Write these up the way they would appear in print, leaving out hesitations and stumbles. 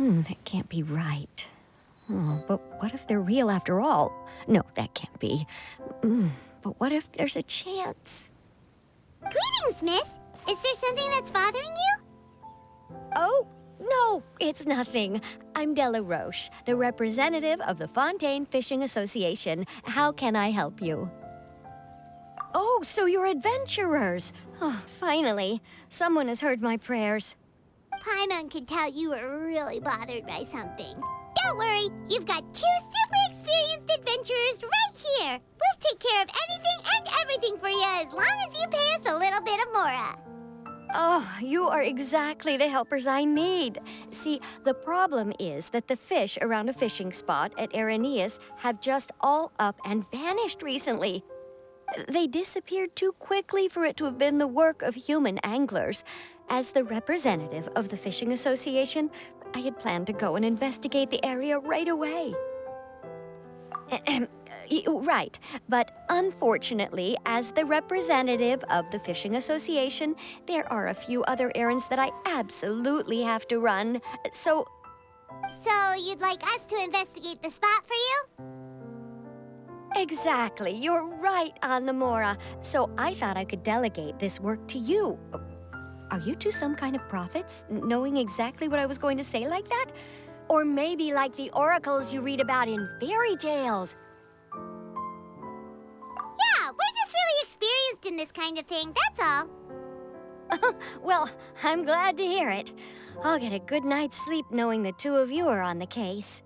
That can't be right. Oh, but what if they're real after all? No, that can't be. But what if there's a chance? Greetings, miss. Is there something that's bothering you? Oh, no, it's nothing. I'm Della Roche, the representative of the Fontaine Fishing Association. How can I help you? Oh, so you're adventurers. Oh, finally, someone has heard my prayers. Paimon could tell you were really bothered by something. Don't worry, you've got 2 super experienced adventurers right here. We'll take care of anything and everything for you as long as you pay us a little bit of mora. Oh, you are exactly the helpers I need. See, the problem is that the fish around a fishing spot at Araneus have just all up and vanished recently. They disappeared too quickly for it to have been the work of human anglers. As the representative of the Fishing Association, I had planned to go and investigate the area right away. Right, but unfortunately, as the representative of the Fishing Association, there are a few other errands that I absolutely have to run. So you'd like us to investigate the spot for you? exactly, you're right on the mora. So I thought I could delegate this work to you. Are you two some kind of prophets, knowing exactly what I was going to say like that? Or maybe like the oracles you read about in fairy tales. Yeah, we're just really experienced in this kind of thing, that's all. Well, I'm glad to hear it. I'll get a good night's sleep knowing the two of you are on the case.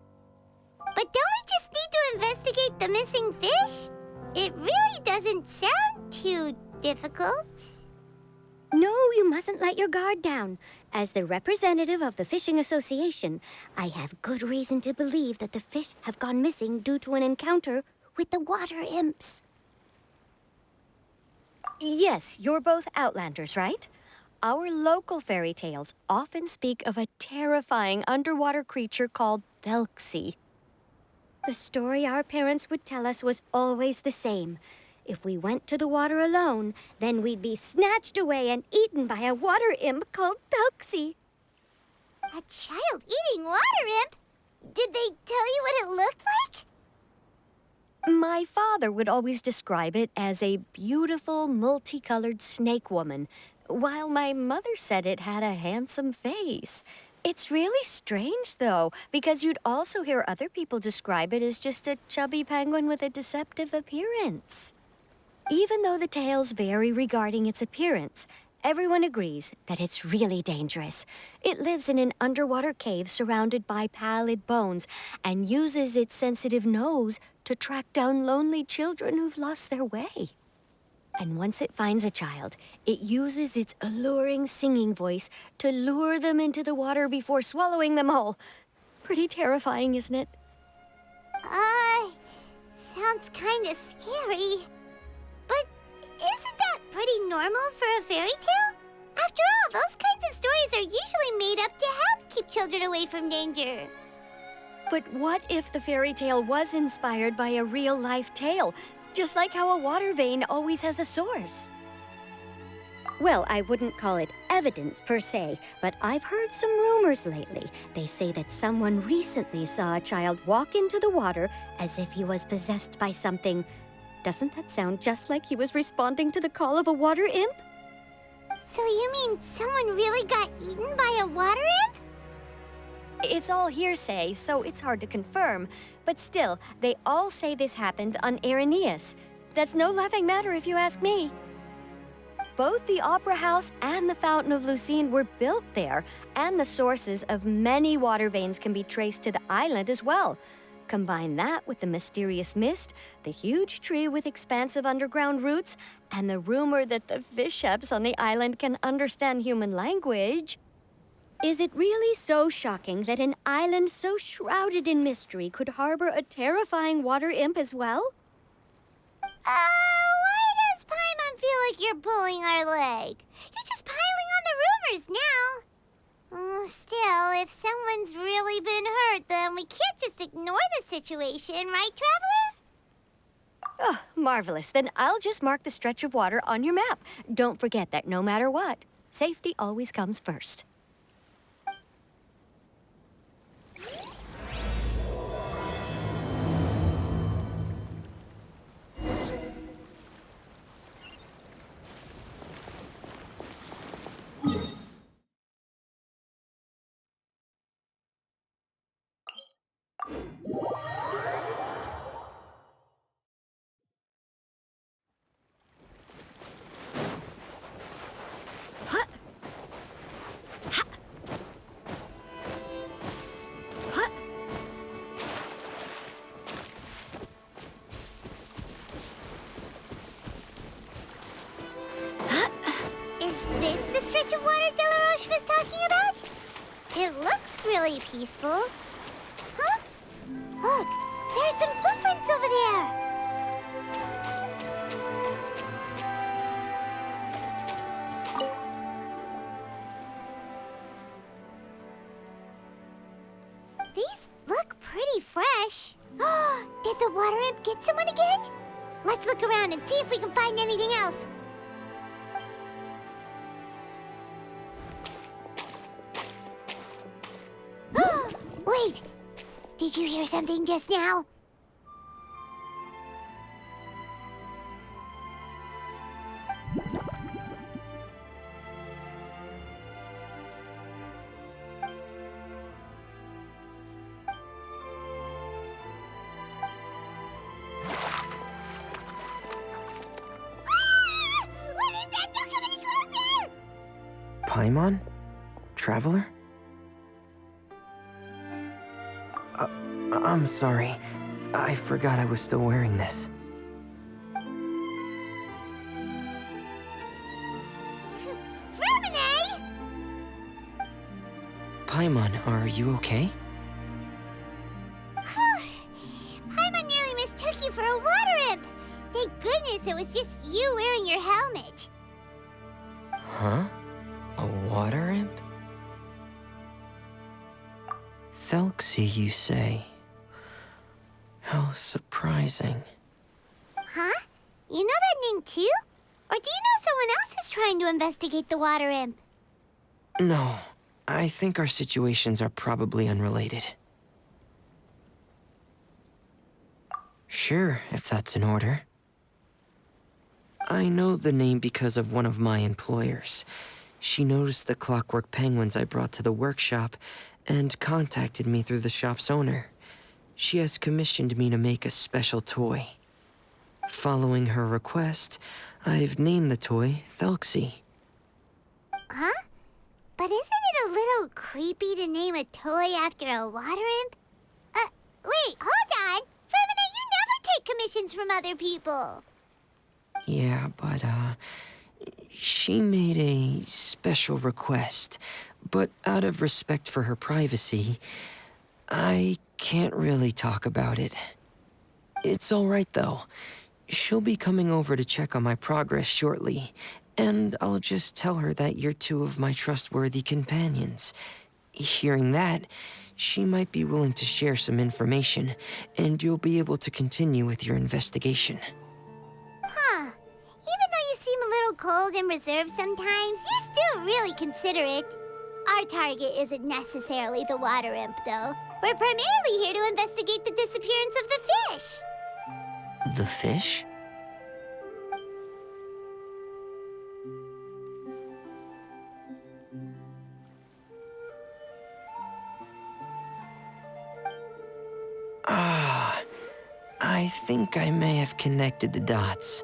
But don't we just need to investigate the missing fish? It really doesn't sound too difficult. No, you mustn't let your guard down. As the representative of the Fishing Association, I have good reason to believe that the fish have gone missing due to an encounter with the water imps. Yes, you're both Outlanders, right? Our local fairy tales often speak of a terrifying underwater creature called Thelxie. The story our parents would tell us was always the same. If we went to the water alone, then we'd be snatched away and eaten by a water imp called Thelxie. A child eating water imp? Did they tell you what it looked like? My father would always describe it as a beautiful, multicolored snake woman, while my mother said it had a handsome face. It's really strange, though, because you'd also hear other people describe it as just a chubby penguin with a deceptive appearance. Even though the tales vary regarding its appearance, everyone agrees that it's really dangerous. It lives in an underwater cave surrounded by pallid bones and uses its sensitive nose to track down lonely children who've lost their way. And once it finds a child, it uses its alluring singing voice to lure them into the water before swallowing them whole. Pretty terrifying, isn't it? Sounds kinda scary. But isn't that pretty normal for a fairy tale? After all, those kinds of stories are usually made up to help keep children away from danger. But what if the fairy tale was inspired by a real-life tale, just like how a water vein always has a source? Well, I wouldn't call it evidence per se, but I've heard some rumors lately. They say that someone recently saw a child walk into the water as if he was possessed by something. Doesn't that sound just like he was responding to the call of a water imp? So you mean someone really got eaten by a water imp? It's all hearsay, so it's hard to confirm. But still, they all say this happened on Araneus. That's no laughing matter if you ask me. Both the Opera House and the Fountain of Lucine were built there, and the sources of many water veins can be traced to the island as well. Combine that with the mysterious mist, the huge tree with expansive underground roots, and the rumor that the fish-eps on the island can understand human language. Is it really so shocking that an island so shrouded in mystery could harbor a terrifying water imp as well? Why does Paimon feel like you're pulling our leg? You're just piling on the rumors now. Still, if someone's really been hurt, then we can't just ignore the situation, right, Traveler? Oh, marvelous. Then I'll just mark the stretch of water on your map. Don't forget that no matter what, safety always comes first. peaceful. Huh? Look, there's some footprints over there. These look pretty fresh. Did the water imp get someone again? Let's look around and see if we can find anything else. Wait, did you hear something just now? What is that? Don't come any closer! Paimon? Traveler? I'm sorry. I forgot I was still wearing this. Fremine! Paimon, are you okay? Paimon nearly mistook you for a water imp. Thank goodness it was just you wearing your helmet. Huh? A water imp? Thelxie, you say? How surprising. Huh? You know that name too? Or do you know someone else is trying to investigate the water imp? No, I think our situations are probably unrelated. Sure, if that's in order. I know the name because of one of my employers. She noticed the clockwork penguins I brought to the workshop and contacted me through the shop's owner. She has commissioned me to make a special toy. Following her request, I've named the toy Thelxie. Huh? But isn't it a little creepy to name a toy after a water imp? Wait, hold on! Fremine, you never take commissions from other people! Yeah, but, she made a special request, but out of respect for her privacy, I can't really talk about it. It's all right, though. She'll be coming over to check on my progress shortly, and I'll just tell her that you're two of my trustworthy companions. Hearing that, she might be willing to share some information, and you'll be able to continue with your investigation. Huh. Even though you seem a little cold and reserved sometimes, you're still really considerate. Our target isn't necessarily the water imp, though. We're primarily here to investigate the disappearance of the fish. The fish? I think I may have connected the dots.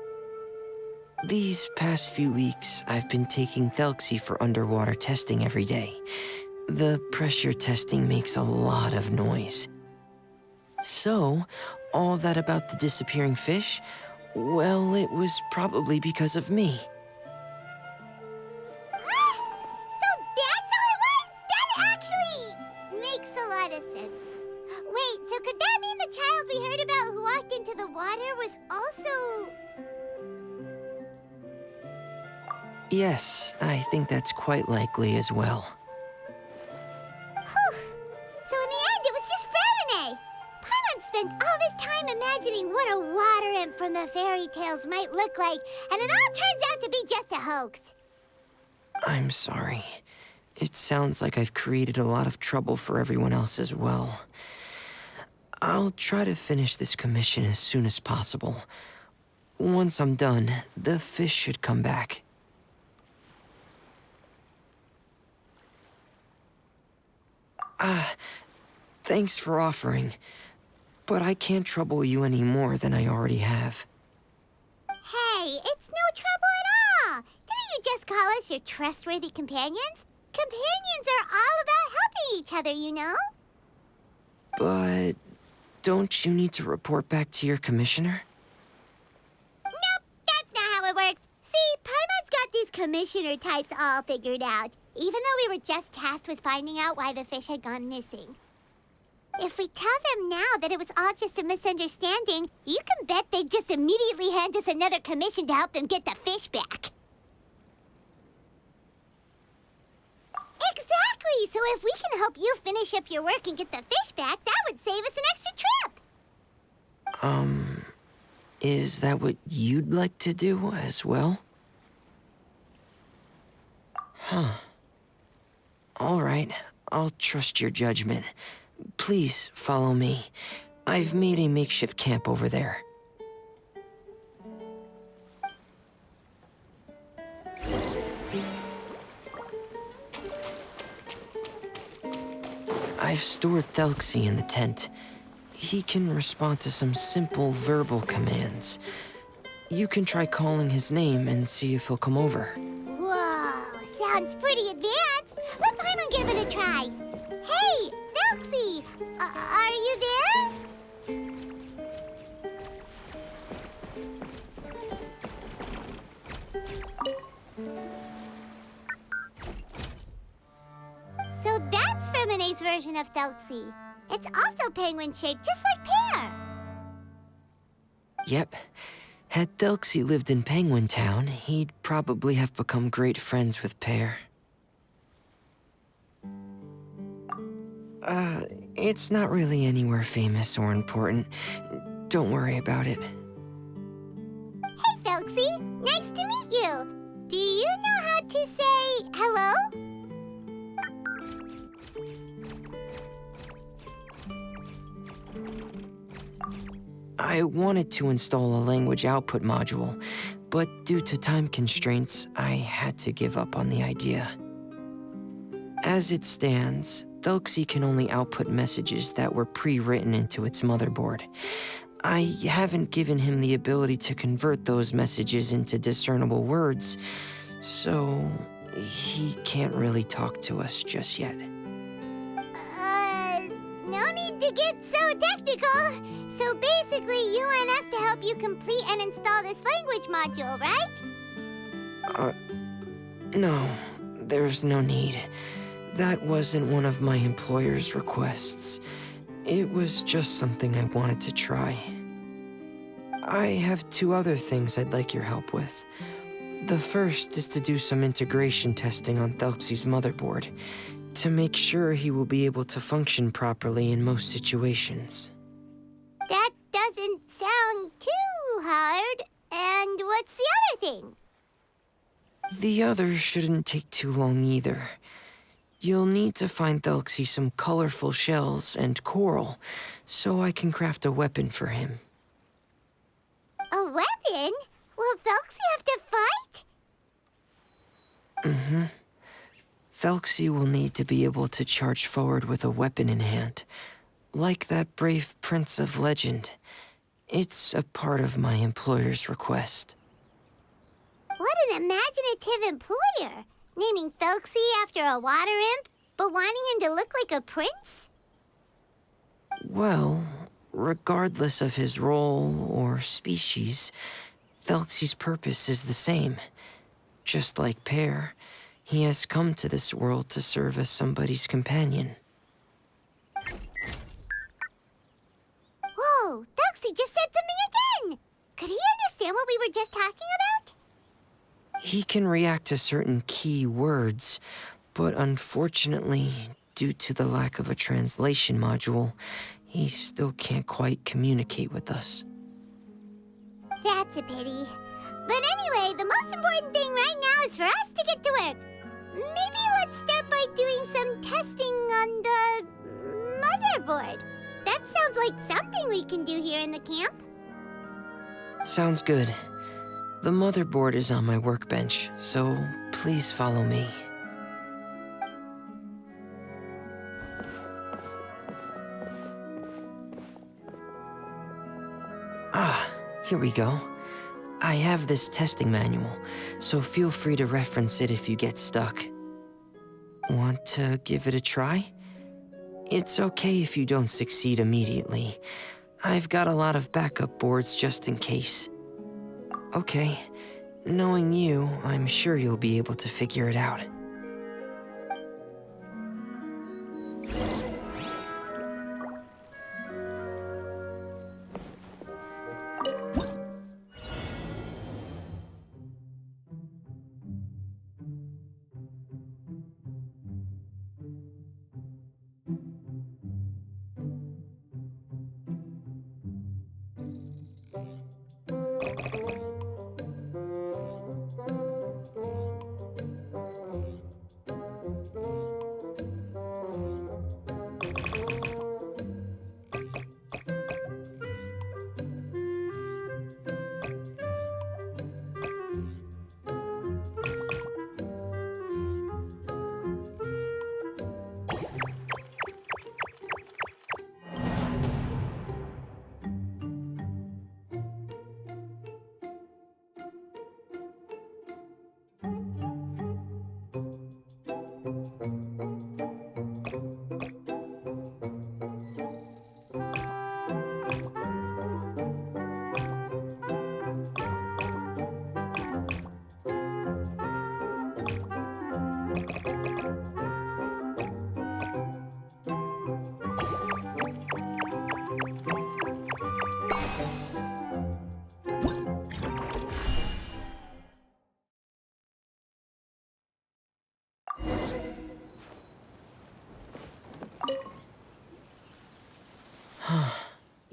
These past few weeks, I've been taking Thelxie for underwater testing every day. The pressure testing makes a lot of noise. So, all that about the disappearing fish? Well, it was probably because of me. So that's all it was? That actually makes a lot of sense. Wait, so could that mean the child we heard about who walked into the water was also... Yes, I think that's quite likely as well. Whew. So in the end, it was just Fremine. Paimon spent all this time imagining what a water imp from the fairy tales might look like, and it all turns out to be just a hoax. I'm sorry. It sounds like I've created a lot of trouble for everyone else as well. I'll try to finish this commission as soon as possible. Once I'm done, the fish should come back. Thanks for offering, but I can't trouble you any more than I already have. Hey, it's no trouble at all. Didn't you just call us your trustworthy companions? Companions are all about helping each other, you know? But don't you need to report back to your commissioner? Nope, that's not how it works. See, Paimon's got these commissioner types all figured out. even though we were just tasked with finding out why the fish had gone missing. If we tell them now that it was all just a misunderstanding, you can bet they'd just immediately hand us another commission to help them get the fish back. Exactly! So if we can help you finish up your work and get the fish back, that would save us an extra trip! Is that what you'd like to do as well? Huh. All right, I'll trust your judgment. Please follow me. I've made a makeshift camp over there. I've stored Thelxie in the tent. He can respond to some simple verbal commands. You can try calling his name and see if he'll come over. Whoa, sounds pretty advanced. Let Paimon give it a try. Hey, Thelxie, are you there? So that's Ferminae's version of Thelxie. It's also penguin-shaped, just like Pear. Yep. Had Thelxie lived in Penguin Town, he'd probably have become great friends with Pear. It's not really anywhere famous or important. Don't worry about it. Hey, Thelxie, nice to meet you. Do you know how to say hello? I wanted to install a language output module, but due to time constraints, I had to give up on the idea. As it stands, Thelxie can only output messages that were pre-written into its motherboard. I haven't given him the ability to convert those messages into discernible words, so he can't really talk to us just yet. No need to get so technical. So basically, you want us to help you complete and install this language module, right? No, there's no need. That wasn't one of my employer's requests. It was just something I wanted to try. I have two other things I'd like your help with. The first is to do some integration testing on Thelxie's motherboard, to make sure he will be able to function properly in most situations. That doesn't sound too hard. And what's the other thing? The other shouldn't take too long either. You'll need to find Thelxie some colorful shells and coral, so I can craft a weapon for him. A weapon? Will Thelxie have to fight? Mm-hmm. Thelxie will need to be able to charge forward with a weapon in hand, like that brave prince of legend. It's a part of my employer's request. What an imaginative employer! Naming Thelxie after a water imp, but wanting him to look like a prince? Well, regardless of his role or species, Thelxie's purpose is the same. Just like Pear, he has come to this world to serve as somebody's companion. Whoa, Thelxie just said something again! Could he understand what we were just talking about? He can react to certain key words, but unfortunately, due to the lack of a translation module, he still can't quite communicate with us. That's a pity. But anyway, the most important thing right now is for us to get to work. Maybe let's start by doing some testing on the motherboard. That sounds like something we can do here in the camp. Sounds good. The motherboard is on my workbench, so please follow me. Ah, here we go. I have this testing manual, so feel free to reference it if you get stuck. Want to give it a try? It's okay if you don't succeed immediately. I've got a lot of backup boards just in case. Okay, knowing you, I'm sure you'll be able to figure it out.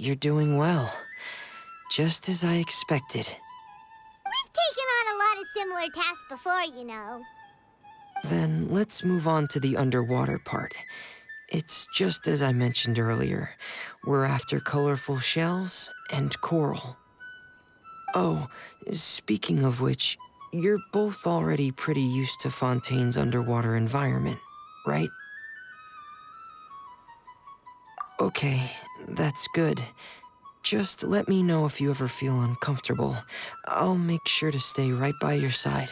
you're doing well. Just as I expected. We've taken on a lot of similar tasks before, you know. Then let's move on to the underwater part. It's just as I mentioned earlier. We're after colorful shells and coral. Oh, speaking of which, you're both already pretty used to Fontaine's underwater environment, right? Okay, that's good. Just let me know if you ever feel uncomfortable. I'll make sure to stay right by your side.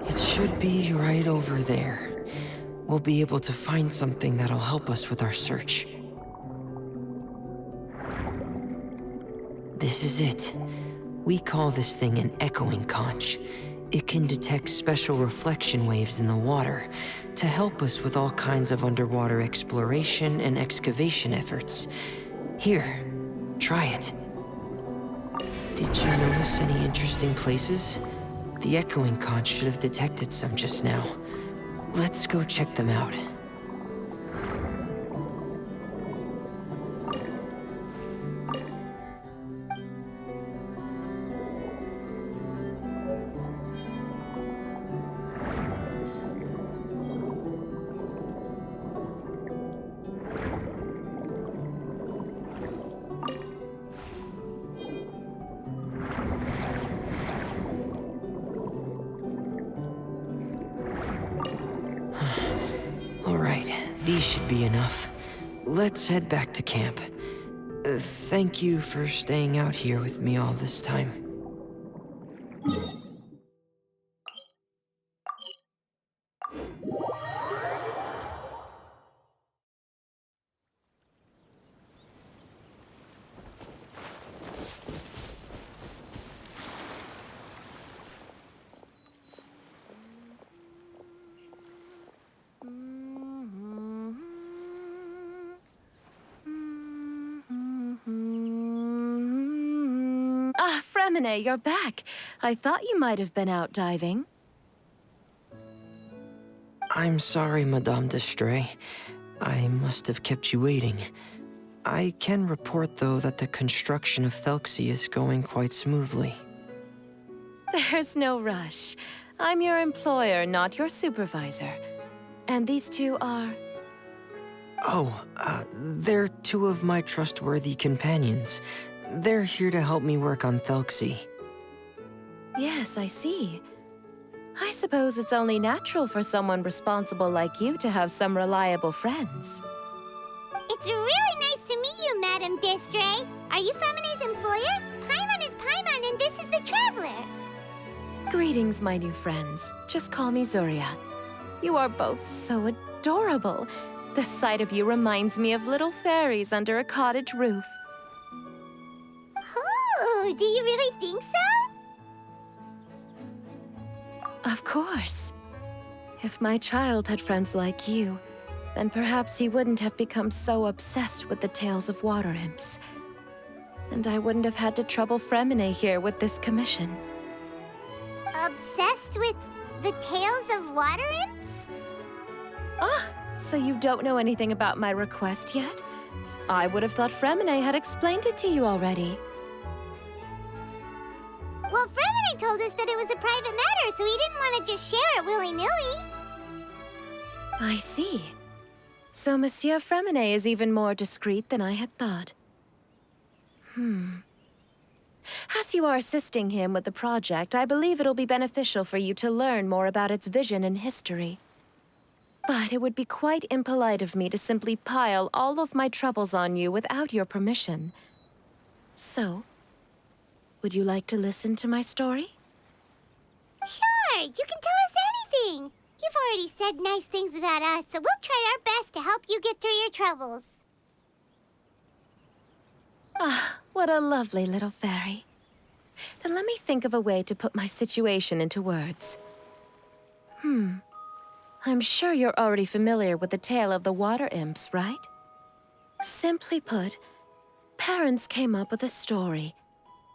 It should be right over there. We'll be able to find something that'll help us with our search. This is it. We call this thing an echoing conch. It can detect special reflection waves in the water to help us with all kinds of underwater exploration and excavation efforts. Here, try it. Did you notice any interesting places? The echoing conch should have detected some just now. Let's go check them out. All right, these should be enough. Let's head back to camp. Thank you for staying out here with me all this time. Ah, Fremine, you're back. I thought you might have been out diving. I'm sorry, Madame d'Estray. I must have kept you waiting. I can report, though, that the construction of Thelxie is going quite smoothly. There's no rush. I'm your employer, not your supervisor. And these two are... They're two of my trustworthy companions. They're here to help me work on Thelxie. Yes, I see. I suppose it's only natural for someone responsible like you to have some reliable friends. It's really nice to meet you, Madame d'Estray. Are you Fremine's employer? Paimon is Paimon, and this is the Traveler. Greetings, my new friends. Just call me Zuria. You are both so adorable. The sight of you reminds me of little fairies under a cottage roof. Oh, do you really think so? Of course. If my child had friends like you, then perhaps he wouldn't have become so obsessed with the tales of water imps. And I wouldn't have had to trouble Fremine here with this commission. Obsessed with the tales of water imps? Ah, so you don't know anything about my request yet? I would have thought Fremine had explained it to you already. Well, Fremine told us that it was a private matter, so he didn't want to just share it willy-nilly. I see. So Monsieur Fremine is even more discreet than I had thought. As you are assisting him with the project, I believe it'll be beneficial for you to learn more about its vision and history. But it would be quite impolite of me to simply pile all of my troubles on you without your permission. So, would you like to listen to my story? Sure, you can tell us anything. You've already said nice things about us, so we'll try our best to help you get through your troubles. Ah, what a lovely little fairy. Then let me think of a way to put my situation into words. I'm sure you're already familiar with the tale of the water imps, right? Simply put, parents came up with a story,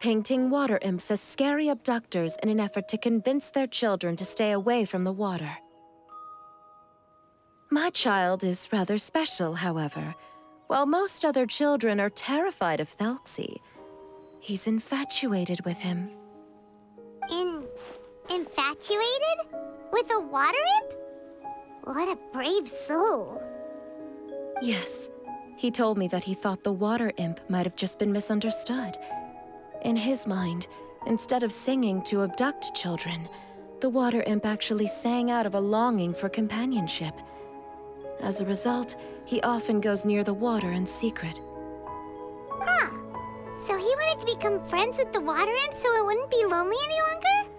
painting water imps as scary abductors in an effort to convince their children to stay away from the water. My child is rather special, however. While most other children are terrified of Thelxie, he's infatuated with him. Infatuated? With a water imp? What a brave soul. Yes, he told me that he thought the water imp might have just been misunderstood. In his mind, instead of singing to abduct children, the water imp actually sang out of a longing for companionship. As a result, he often goes near the water in secret. Huh. So he wanted to become friends with the water imp so it wouldn't be lonely any longer?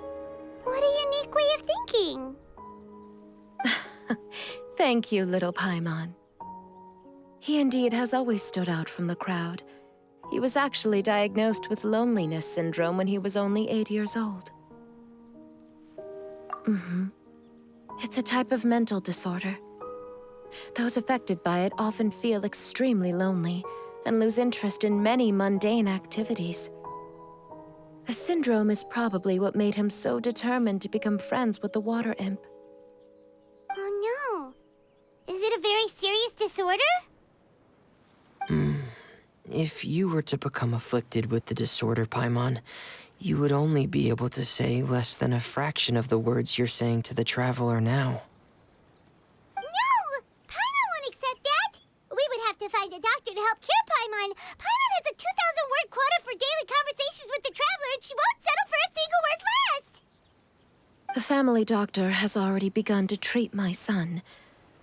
What a unique way of thinking. Thank you, little Paimon. He indeed has always stood out from the crowd. He was actually diagnosed with loneliness syndrome when he was only 8 years old. It's a type of mental disorder. Those affected by it often feel extremely lonely and lose interest in many mundane activities. The syndrome is probably what made him so determined to become friends with the water imp. Oh no. Is it a very serious disorder? If you were to become afflicted with the disorder, Paimon, you would only be able to say less than a fraction of the words you're saying to the traveler now. No! Paimon won't accept that! We would have to find a doctor to help cure Paimon. Paimon has a 2,000-word quota for daily conversations with the traveler, and she won't settle for a single word less! The family doctor has already begun to treat my son,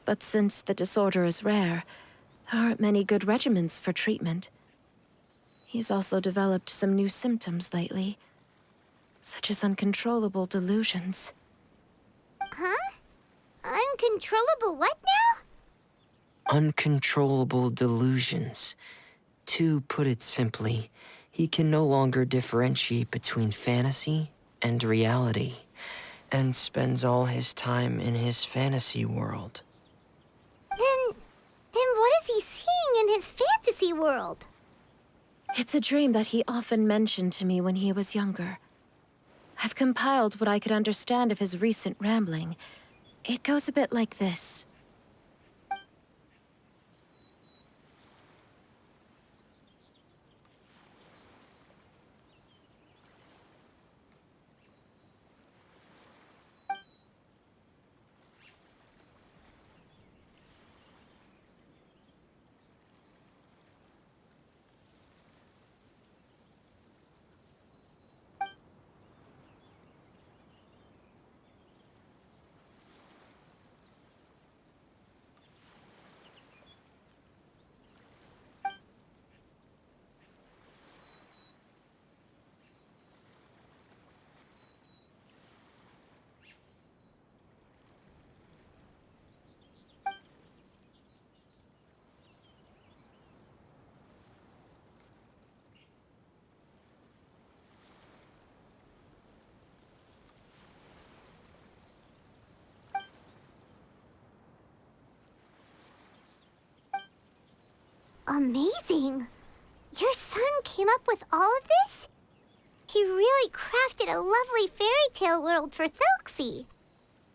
but since the disorder is rare, there aren't many good regimens for treatment. He's also developed some new symptoms lately, such as uncontrollable delusions. Huh? Uncontrollable what now? Uncontrollable delusions. To put it simply, he can no longer differentiate between fantasy and reality, and spends all his time in his fantasy world. Then what is he seeing in his fantasy world? It's a dream that he often mentioned to me when he was younger. I've compiled what I could understand of his recent rambling. It goes a bit like this. Amazing! Your son came up with all of this? He really crafted a lovely fairy tale world for Thelxie.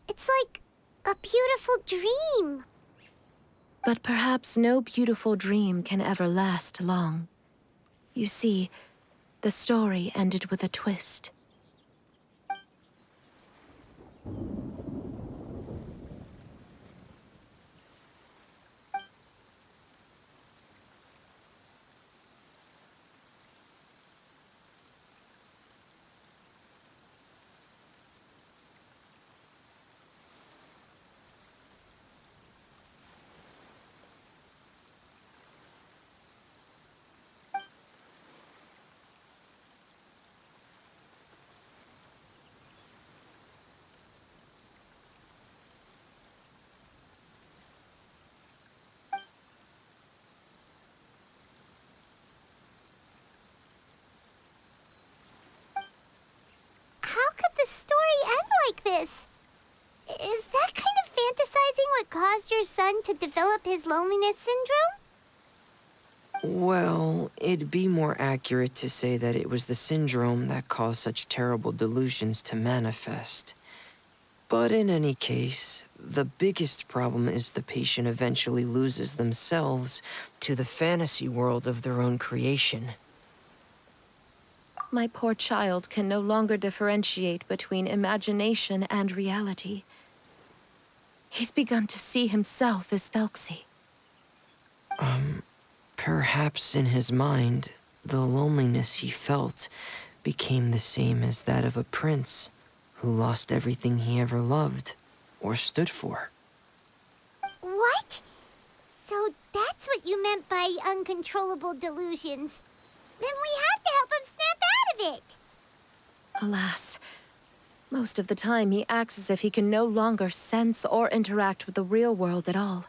It's like a beautiful dream. But perhaps no beautiful dream can ever last long. You see, the story ended with a twist. your son to develop his loneliness syndrome? Well, it'd be more accurate to say that it was the syndrome that caused such terrible delusions to manifest. But in any case, the biggest problem is the patient eventually loses themselves to the fantasy world of their own creation. My poor child can no longer differentiate between imagination and reality. He's begun to see himself as Thelxie. Perhaps in his mind, the loneliness he felt became the same as that of a prince who lost everything he ever loved or stood for. What? So that's what you meant by uncontrollable delusions. Then we have to help him snap out of it. Alas, most of the time he acts as if he can no longer sense or interact with the real world at all.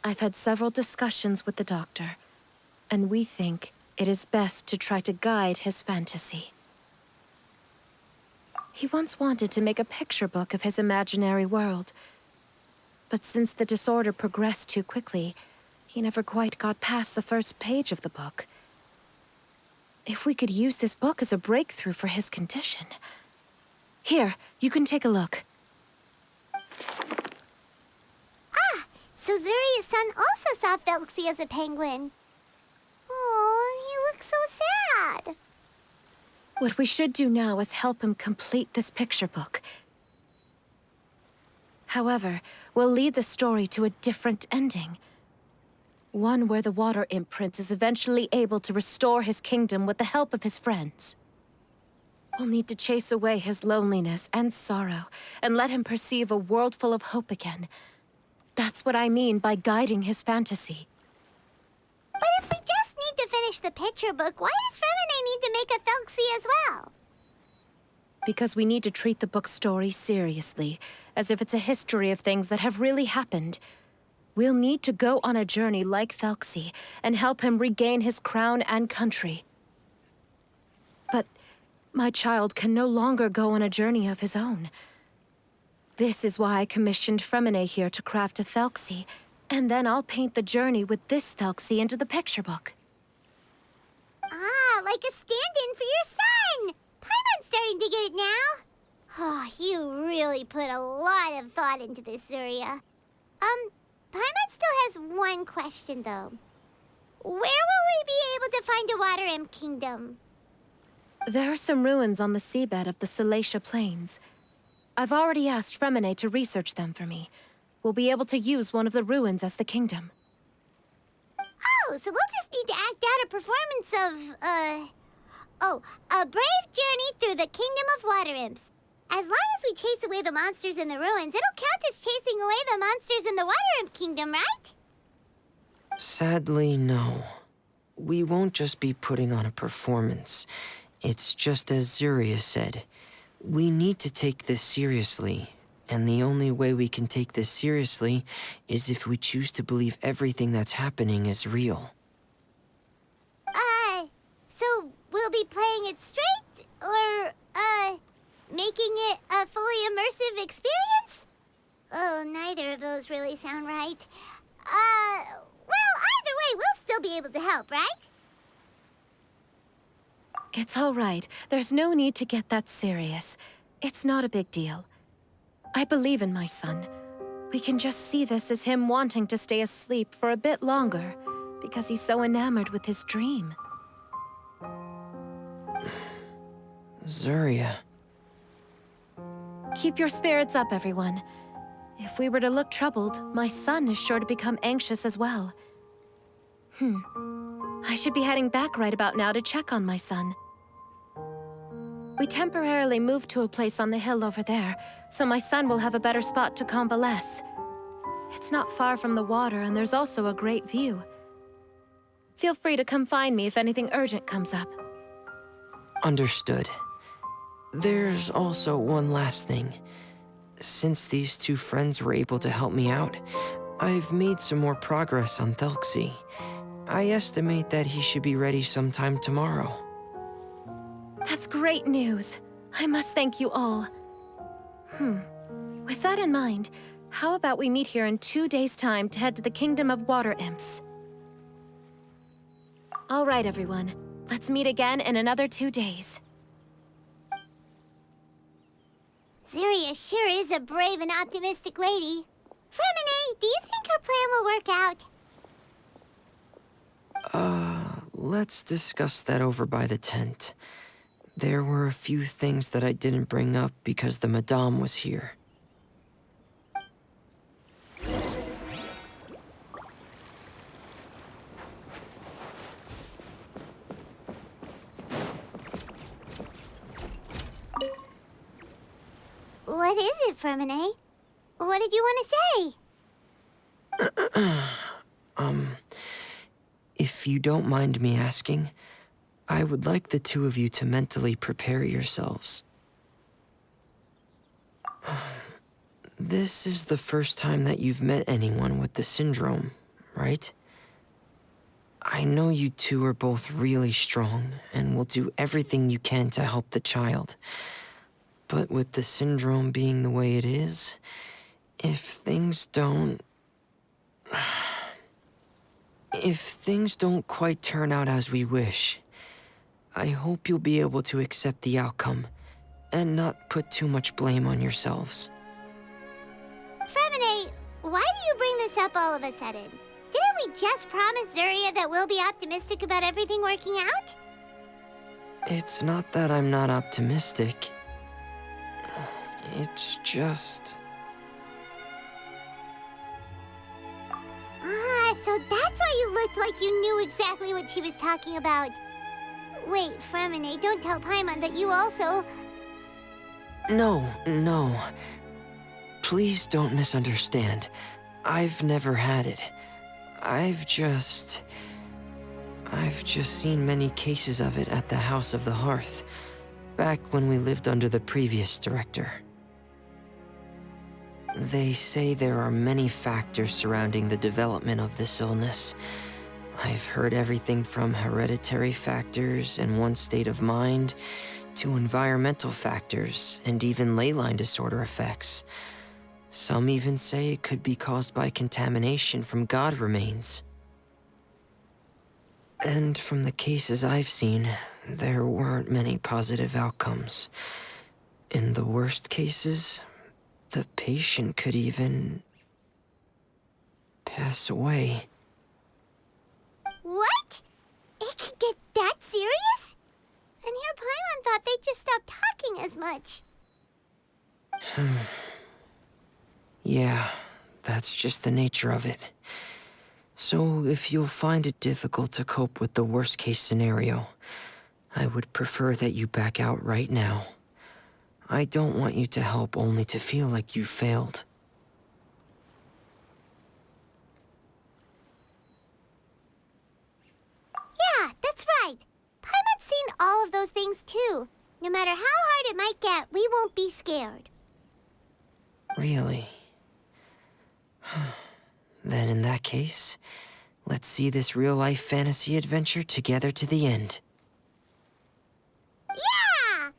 I've had several discussions with the doctor, and we think it is best to try to guide his fantasy. He once wanted to make a picture book of his imaginary world, but since the disorder progressed too quickly, he never quite got past the first page of the book. If we could use this book as a breakthrough for his condition... Here, you can take a look. So Zuria's son also saw Thelxie as a penguin. Oh, he looks so sad. What we should do now is help him complete this picture book. However, we'll lead the story to a different ending. One where the water imp prince is eventually able to restore his kingdom with the help of his friends. We'll need to chase away his loneliness and sorrow, and let him perceive a world full of hope again. That's what I mean by guiding his fantasy. But if we just need to finish the picture book, why does Fremine need to make a Thelxie as well? Because we need to treat the book's story seriously, as if it's a history of things that have really happened. We'll need to go on a journey like Thelxie, and help him regain his crown and country. But my child can no longer go on a journey of his own. This is why I commissioned Fremine here to craft a Thelxie, and then I'll paint the journey with this Thelxie into the picture book. Ah, like a stand-in for your son! Paimon's starting to get it now. Oh, you really put a lot of thought into this, Zuria. Paimon still has one question, though. Where will we be able to find a Water Imp Kingdom? There are some ruins on the seabed of the Salacia Plains. I've already asked Fremine to research them for me. We'll be able to use one of the ruins as the kingdom. Oh, so we'll just need to act out a performance of, a brave journey through the Kingdom of Water Imps. As long as we chase away the monsters in the ruins, it'll count as chasing away the monsters in the Water Imp Kingdom, right? Sadly, no. We won't just be putting on a performance. It's just as Zuria said. We need to take this seriously, and the only way we can take this seriously is if we choose to believe everything that's happening is real. So we'll be playing it straight, or, making it a fully immersive experience? Oh, neither of those really sound right. Well, either way, we'll still be able to help, right? It's all right. There's no need to get that serious. It's not a big deal. I believe in my son. We can just see this as him wanting to stay asleep for a bit longer, because he's so enamored with his dream. Zuria. Keep your spirits up, everyone. If we were to look troubled, my son is sure to become anxious as well. I should be heading back right about now to check on my son. We temporarily moved to a place on the hill over there, so my son will have a better spot to convalesce. It's not far from the water, and there's also a great view. Feel free to come find me if anything urgent comes up. Understood. There's also one last thing. Since these two friends were able to help me out, I've made some more progress on Thelxie. I estimate that he should be ready sometime tomorrow. That's great news. I must thank you all. With that in mind, How about we meet here in 2 days' time to head to the Kingdom of Water Imps? All right, everyone. Let's meet again in another 2 days. Zeria sure is a brave and optimistic lady. Fremine, do you think her plan will work out? Let's discuss that over by the tent. There were a few things that I didn't bring up because the Madame was here. What is it, Fremine? What did you want to say? If you don't mind me asking, I would like the two of you to mentally prepare yourselves. This is the first time that you've met anyone with the syndrome, right? I know you two are both really strong and will do everything you can to help the child. But with the syndrome being the way it is, if things don't quite turn out as we wish, I hope you'll be able to accept the outcome and not put too much blame on yourselves. Fremine, why do you bring this up all of a sudden? Didn't we just promise Zeria that we'll be optimistic about everything working out? It's not that I'm not optimistic. It's just... Ah, so that's why you looked like you knew exactly what she was talking about. Wait, Fremine, don't tell Paimon that you also... No. Please don't misunderstand. I've never had it. I've just seen many cases of it at the House of the Hearth, back when we lived under the previous director. They say there are many factors surrounding the development of this illness. I've heard everything from hereditary factors and one's state of mind, to environmental factors, and even ley line disorder effects. Some even say it could be caused by contamination from god remains. And from the cases I've seen, there weren't many positive outcomes. In the worst cases, the patient could even pass away. What? It could get that serious? And here Paimon thought they'd just stop talking as much. Yeah, that's just the nature of it. So if you'll find it difficult to cope with the worst-case scenario, I would prefer that you back out right now. I don't want you to help only to feel like you failed. Yeah, that's right. Paimon's seen all of those things too. No matter how hard it might get, we won't be scared. Really? Then in that case, let's see this real-life fantasy adventure together to the end. Yeah!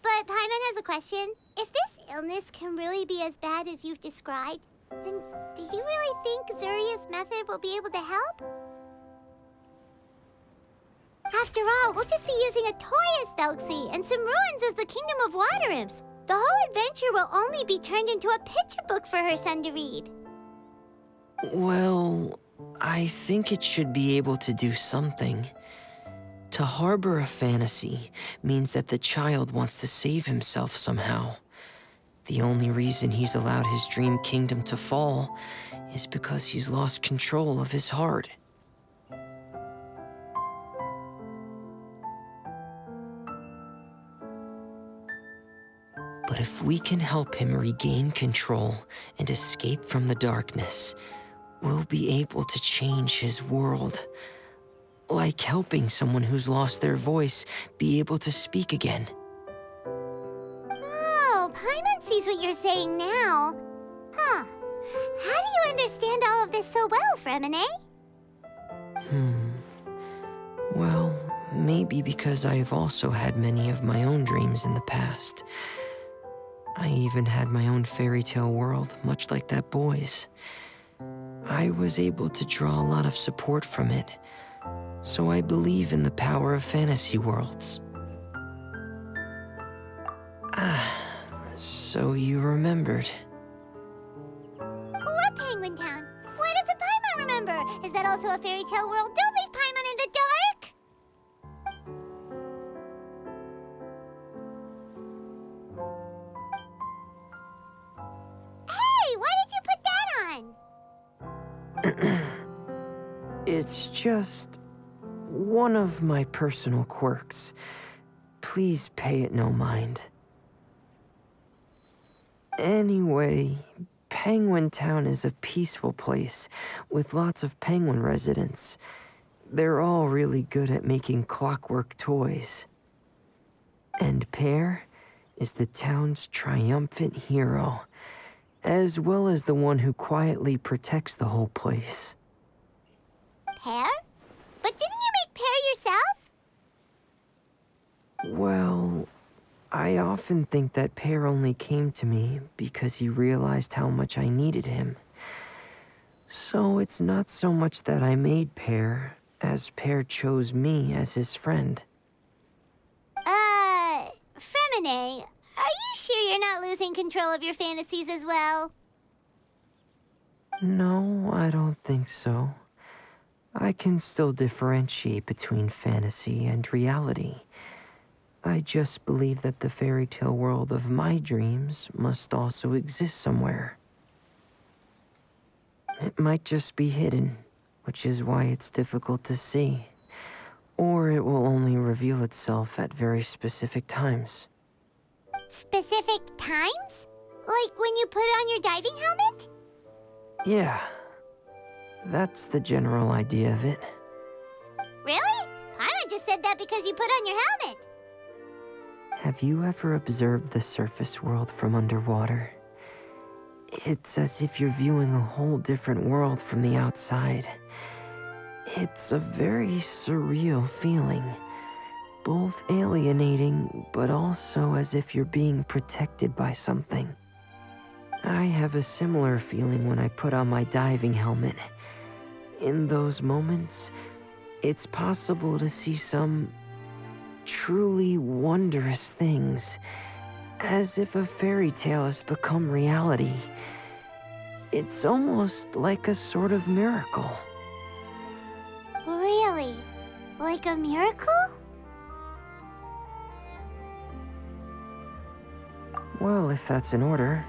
But Paimon has a question. If this illness can really be as bad as you've described, then do you really think Zuria's method will be able to help? After all, we'll just be using a toy as Thelxie and some ruins as the Kingdom of Water Imps. The whole adventure will only be turned into a picture book for her son to read. Well, I think it should be able to do something. To harbor a fantasy means that the child wants to save himself somehow. The only reason he's allowed his dream kingdom to fall is because he's lost control of his heart. But if we can help him regain control and escape from the darkness, we'll be able to change his world. Like helping someone who's lost their voice be able to speak again. Oh, Paimon sees what you're saying now. Huh. How do you understand all of this so well, Fremine? Well, maybe because I've also had many of my own dreams in the past. I even had my own fairy tale world, much like that boy's. I was able to draw a lot of support from it, so I believe in the power of fantasy worlds. So you remembered. What Penguin Town? Why doesn't Paimon remember? Is that also a fairy tale world? Don't leave Paimon in the dark! Hey, why did you put that on? It's just one of my personal quirks. Please pay it no mind. Anyway, Penguin Town is a peaceful place with lots of penguin residents. They're all really good at making clockwork toys. And Pear is the town's triumphant hero, as well as the one who quietly protects the whole place. Pear? But didn't you make Pear yourself? Well, I often think that Pear only came to me because he realized how much I needed him. So it's not so much that I made Pear, as Pear chose me as his friend. Fremine, are you sure you're not losing control of your fantasies as well? No, I don't think so. I can still differentiate between fantasy and reality. I just believe that the fairy tale world of my dreams must also exist somewhere. It might just be hidden, which is why it's difficult to see. Or it will only reveal itself at very specific times. Specific times? Like when you put on your diving helmet? Yeah, that's the general idea of it. Really? Paimon just said that because you put on your helmet. Have you ever observed the surface world from underwater? It's as if you're viewing a whole different world from the outside. It's a very surreal feeling. Both alienating, but also as if you're being protected by something. I have a similar feeling when I put on my diving helmet. In those moments, it's possible to see some truly wondrous things, as if a fairy tale has become reality. It's almost like a sort of miracle. Really? Like a miracle? Well, if that's in order.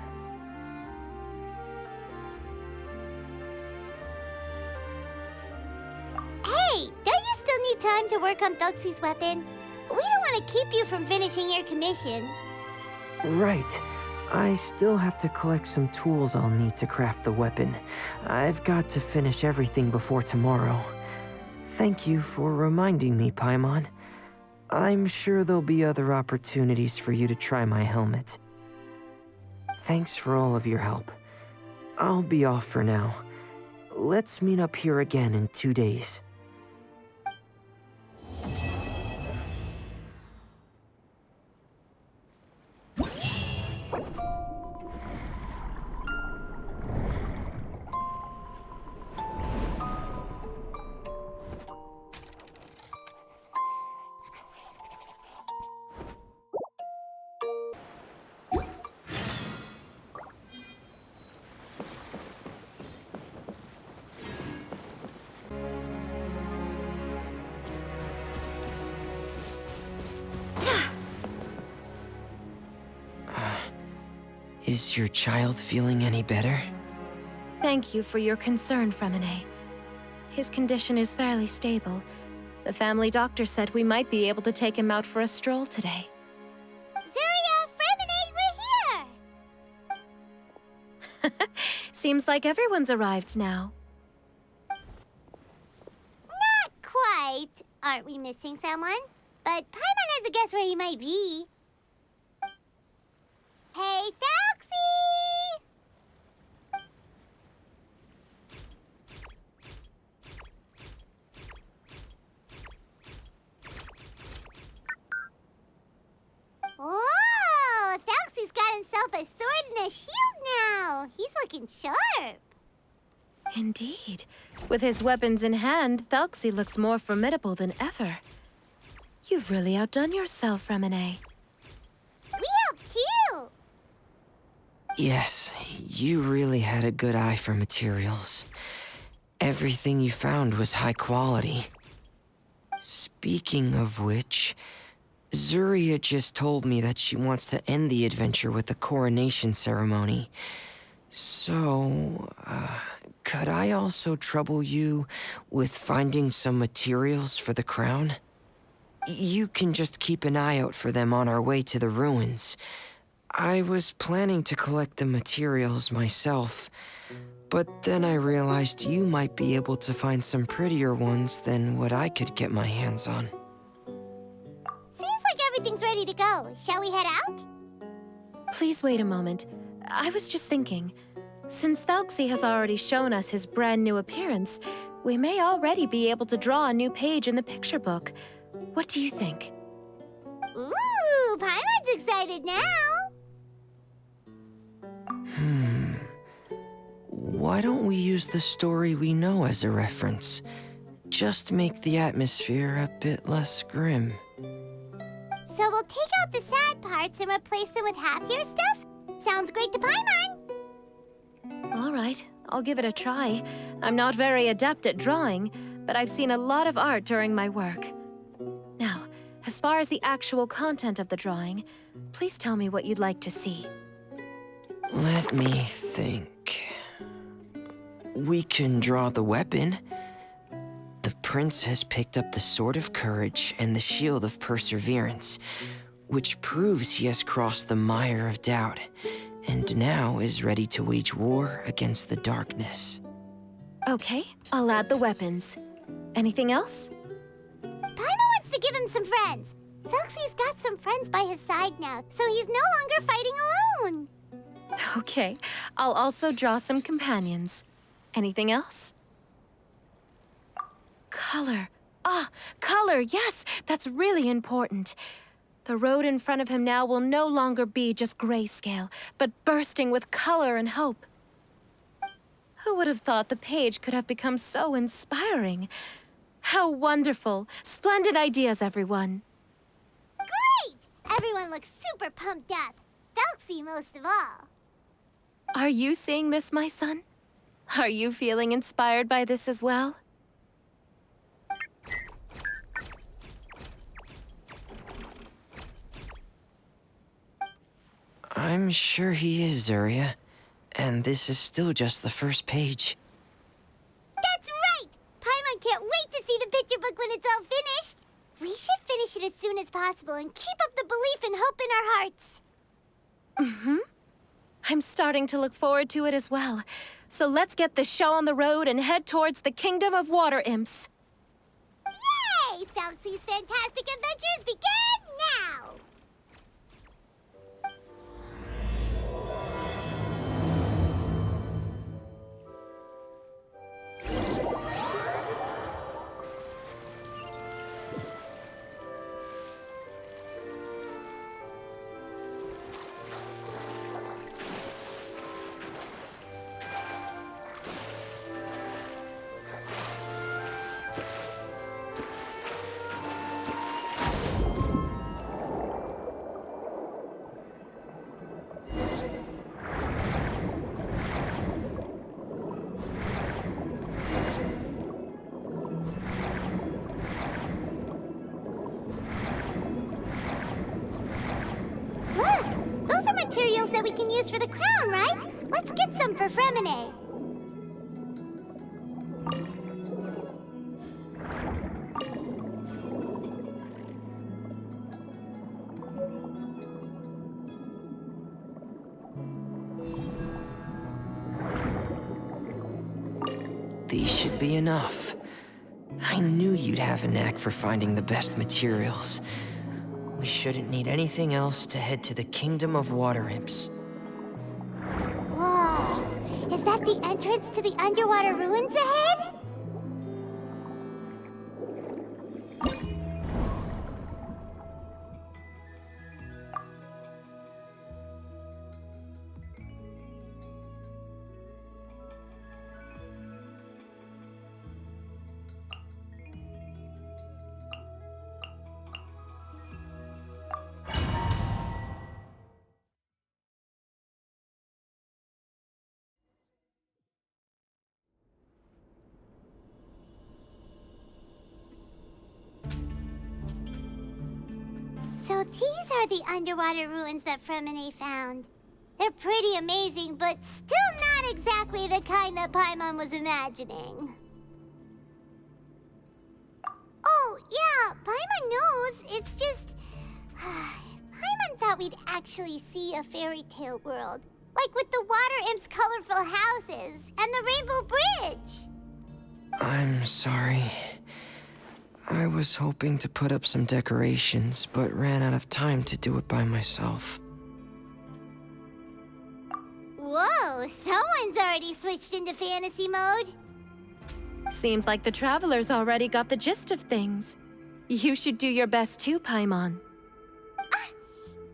Hey, don't you still need time to work on Thelxie's weapon? We don't want to keep you from finishing your commission. Right. I still have to collect some tools I'll need to craft the weapon. I've got to finish everything before tomorrow. Thank you for reminding me, Paimon. I'm sure there'll be other opportunities for you to try my helmet. Thanks for all of your help. I'll be off for now. Let's meet up here again in 2 days. Is your child feeling any better? Thank you for your concern, Fremine. His condition is fairly stable. The family doctor said we might be able to take him out for a stroll today. Zuria, Fremine, we're here! Seems like everyone's arrived now. Not quite. Aren't we missing someone? But Paimon has a guess where he might be. Hey, Thelxie! Whoa! Thelxie's got himself a Indeed. With his weapons in hand, Thelxie looks more formidable than ever. You've really outdone yourself, Remine. We helped too! Yes, you really had a good eye for materials. Everything you found was high quality. Speaking of which, Zuria just told me that she wants to end the adventure with the coronation ceremony. So, could I also trouble you with finding some materials for the crown? You can just keep an eye out for them on our way to the ruins. I was planning to collect the materials myself, but then I realized you might be able to find some prettier ones than what I could get my hands on. Seems like everything's ready to go. Shall we head out? Please wait a moment. I was just thinking. Since Thelxie has already shown us his brand new appearance, we may already be able to draw a new page in the picture book. What do you think? Ooh, Paimon's excited now! Why don't we use the story we know as a reference? Just make the atmosphere a bit less grim. So we'll take out the sad parts and replace them with happier stuff? Sounds great to Paimon! All right, I'll give it a try. I'm not very adept at drawing, but I've seen a lot of art during my work. Now, as far as the actual content of the drawing, please tell me what you'd like to see. Let me think. We can draw the weapon. The prince has picked up the Sword of Courage and the Shield of Perseverance, which proves he has crossed the mire of doubt, and now is ready to wage war against the darkness. Okay, I'll add the weapons. Anything else? Paimon wants to give him some friends. Thelxie's got some friends by his side now, so he's no longer fighting alone. Okay, I'll also draw some companions. Anything else? Color. Ah, color, yes, that's really important. The road in front of him now will no longer be just grayscale, but bursting with color and hope. Who would have thought the page could have become so inspiring? How wonderful! Splendid ideas, everyone. Great! Everyone looks super pumped up. Thelxie most of all. Are you seeing this, my son? Are you feeling inspired by this as well? I'm sure he is, Zuria. And this is still just the first page. That's right! Paimon can't wait to see the picture book when it's all finished. We should finish it as soon as possible and keep up the belief and hope in our hearts. Mm-hmm. I'm starting to look forward to it as well. So let's get the show on the road and head towards the Kingdom of Water Imps. Yay! Thelxie's fantastic adventures begin now! Look! Those are materials that we can use for the crown, right? Let's get some for Fremine. These should be enough. I knew you'd have a knack for finding the best materials. We shouldn't need anything else to head to the Kingdom of Water Imps. Whoa! Is that the entrance to the underwater ruins ahead? These are the underwater ruins that Fremine found. They're pretty amazing, but still not exactly the kind that Paimon was imagining. Oh, yeah, Paimon knows. It's just... Paimon thought we'd actually see a fairy tale world. Like with the water imp's colorful houses and the rainbow bridge. I'm sorry. I was hoping to put up some decorations, but ran out of time to do it by myself. Whoa, someone's already switched into fantasy mode. Seems like the travelers already got the gist of things. You should do your best too, Paimon.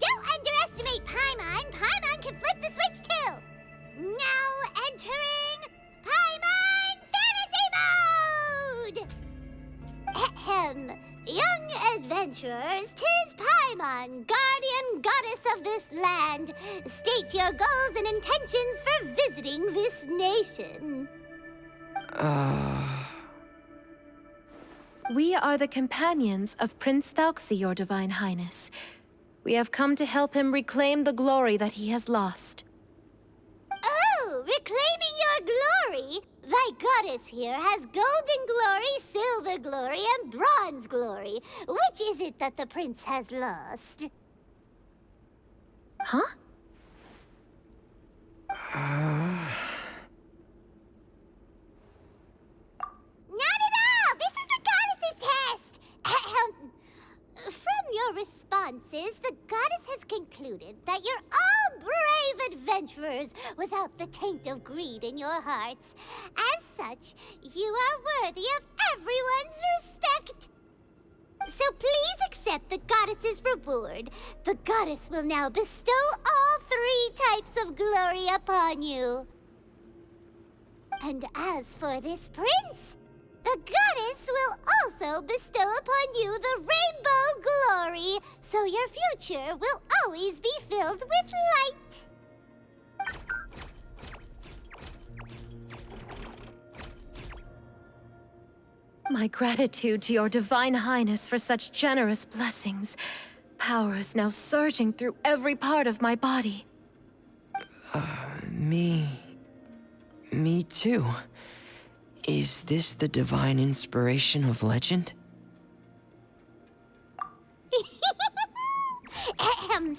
Don't underestimate Paimon. Paimon can flip the switch too. Now entering Paimon Fantasy Mode! Ahem. Young adventurers, 'tis Paimon, guardian goddess of this land. State your goals and intentions for visiting this nation. We are the companions of Prince Thelxie, your Divine Highness. We have come to help him reclaim the glory that he has lost. Oh, reclaiming your glory? Thy goddess here has golden glory, silver glory, and bronze glory. Which is it that the prince has lost? Huh? Not at all! This is the goddess's test! Ahem. From your responses, the goddess has concluded that you're all brave adventurers without the taint of greed in your hearts. As such, you are worthy of everyone's respect. So please accept the goddess's reward. The goddess will now bestow all 3 types of glory upon you. And as for this prince, the goddess will also bestow upon you the rainbow glory, so your future will always be filled with light. My gratitude to your Divine Highness for such generous blessings. Power is now surging through every part of my body. Me too. Is this the divine inspiration of legend? Ahem.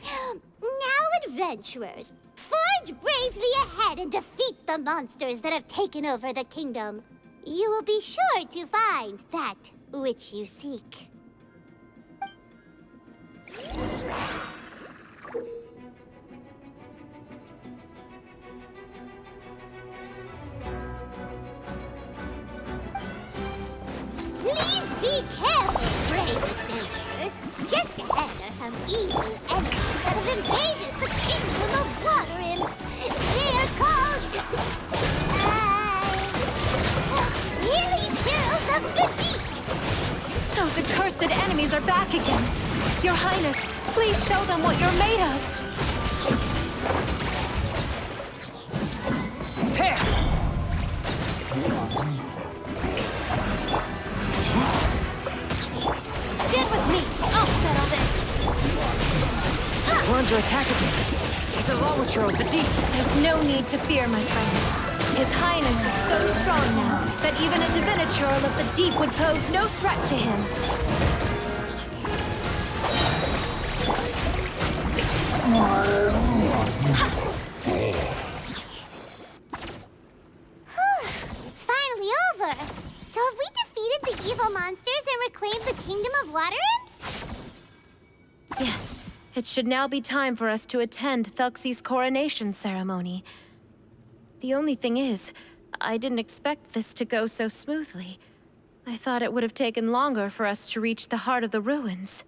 Now, adventurers, forge bravely ahead and defeat the monsters that have taken over the kingdom. You will be sure to find that which you seek. Please be careful, brave adventurers. Just ahead are some evil enemies that have invaded the kingdom of water imps. They're called... Hilly churls of the deep. Those accursed enemies are back again. Your Highness, please show them what you're made of. Stand with me. I'll settle this. We're under attack again. It's a Lawachur of the deep. There's no need to fear, my friends. His Highness is so strong now that even a Diviniture of the deep would pose no threat to him. It's finally over. So have we defeated the evil monsters and reclaimed the kingdom of water imps? Yes, it should now be time for us to attend Thelxie's coronation ceremony. The only thing is, I didn't expect this to go so smoothly. I thought it would have taken longer for us to reach the heart of the ruins.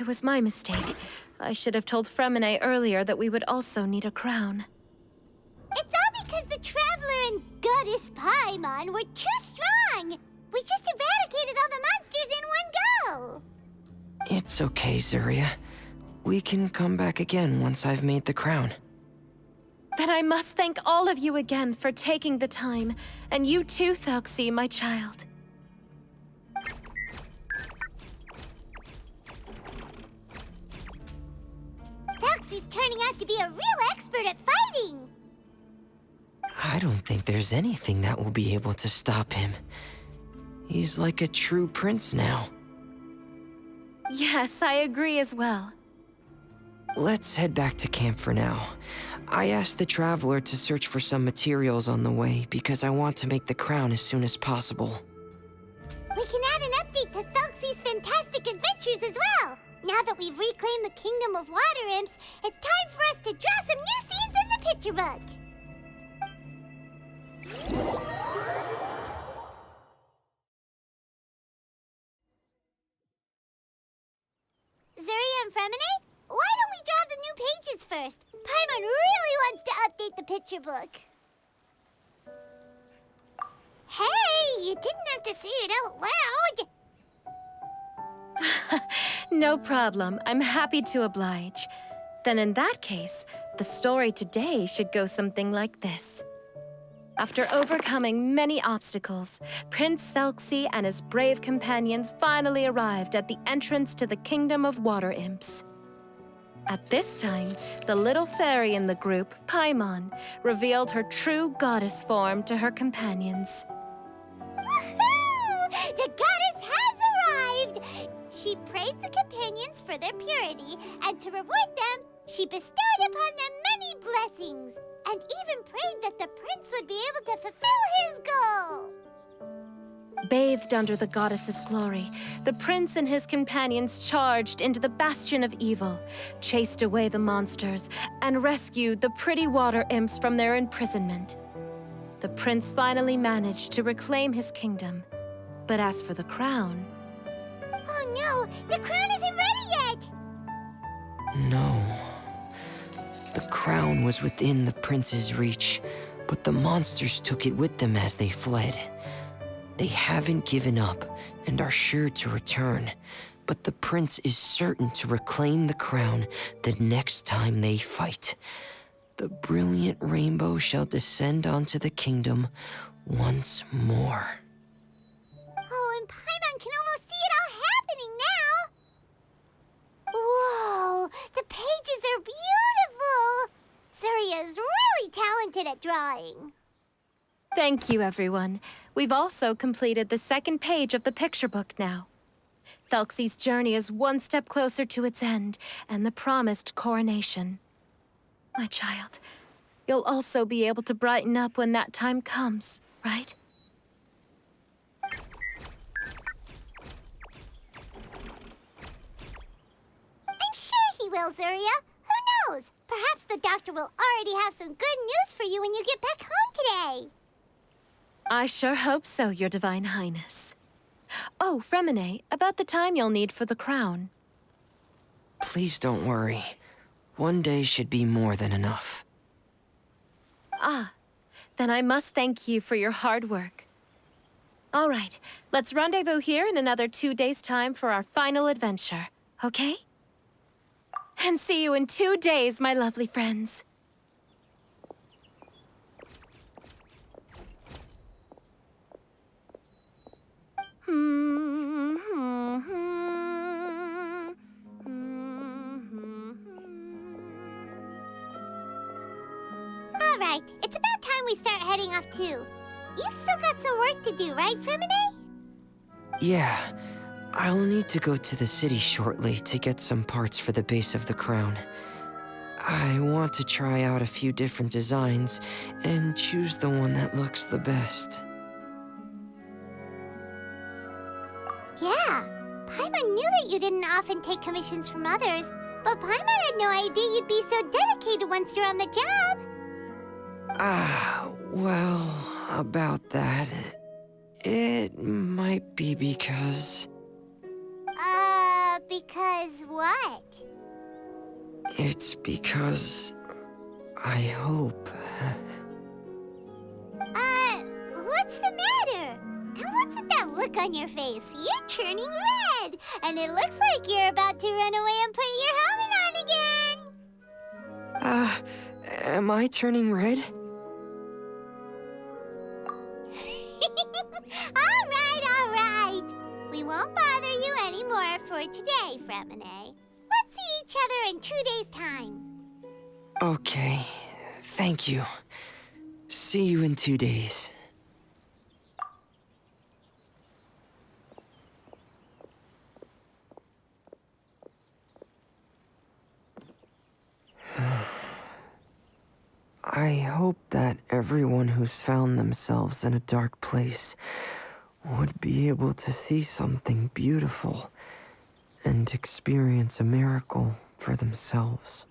It was my mistake. I should have told Fremine earlier that we would also need a crown. It's all because the Traveler and Goddess Paimon were too strong! We just eradicated all the monsters in one go! It's okay, Zuria. We can come back again once I've made the crown. Then I must thank all of you again for taking the time, and you too, Thelxie, my child. Thelxie's turning out to be a real expert at fighting. I don't think there's anything that will be able to stop him. He's like a true prince now. Yes, I agree as well. Let's head back to camp for now. I asked the traveler to search for some materials on the way because I want to make the crown as soon as possible. We can add an update to Thelxie's fantastic adventures as well. Now that we've reclaimed the Kingdom of Water Imps, it's time for us to draw some new scenes in the picture book. Zuria and Fremine, why don't we draw the new pages first? Paimon really wants to update the picture book. Hey, you didn't have to say it out loud. No problem. I'm happy to oblige. Then in that case, the story today should go something like this. After overcoming many obstacles, Prince Thelxie and his brave companions finally arrived at the entrance to the Kingdom of Water Imps. At this time, the little fairy in the group, Paimon, revealed her true goddess form to her companions. Woohoo! The goddess has arrived! She praised the companions for their purity, and to reward them, she bestowed upon them many blessings, and even prayed that the prince would be able to fulfill his goal. Bathed under the goddess's glory, the prince and his companions charged into the bastion of evil, chased away the monsters, and rescued the pretty water imps from their imprisonment. The prince finally managed to reclaim his kingdom. But as for the crown... Oh no, the crown isn't ready yet! No. The crown was within the prince's reach, but the monsters took it with them as they fled. They haven't given up and are sure to return, but the prince is certain to reclaim the crown the next time they fight. The brilliant rainbow shall descend onto the kingdom once more. Oh, and Paimon can almost see it all happening now! Whoa, the pages are beautiful! Zuria is really talented at drawing. Thank you, everyone. We've also completed the second page of the picture book now. Thelxie's journey is one step closer to its end and the promised coronation. My child, you'll also be able to brighten up when that time comes, right? I'm sure he will, Zuria. Who knows? Perhaps the doctor will already have some good news for you when you get back home today. I sure hope so, Your Divine Highness. Oh, Fremine, about the time you'll need for the crown. Please don't worry. One day should be more than enough. Ah, then I must thank you for your hard work. All right, let's rendezvous here in another 2 days' time for our final adventure, okay? And see you in 2 days, my lovely friends. All right, it's about time we start heading off too. You've still got some work to do, right, Fremine? Yeah, I'll need to go to the city shortly to get some parts for the base of the crown. I want to try out a few different designs and choose the one that looks the best. Yeah, Paimon knew that you didn't often take commissions from others, but Paimon had no idea you'd be so dedicated once you're on the job. Well, about that, it might be because... Because what? It's because... I hope... What's the matter? And what's with that look on your face? You're turning red, and it looks like you're about to run away and put your helmet on again. Am I turning red? All right. We won't bother you anymore for today, Fremine. Let's see each other in 2 days' time. Okay, thank you. See you in 2 days. I hope that everyone who's found themselves in a dark place would be able to see something beautiful and experience a miracle for themselves.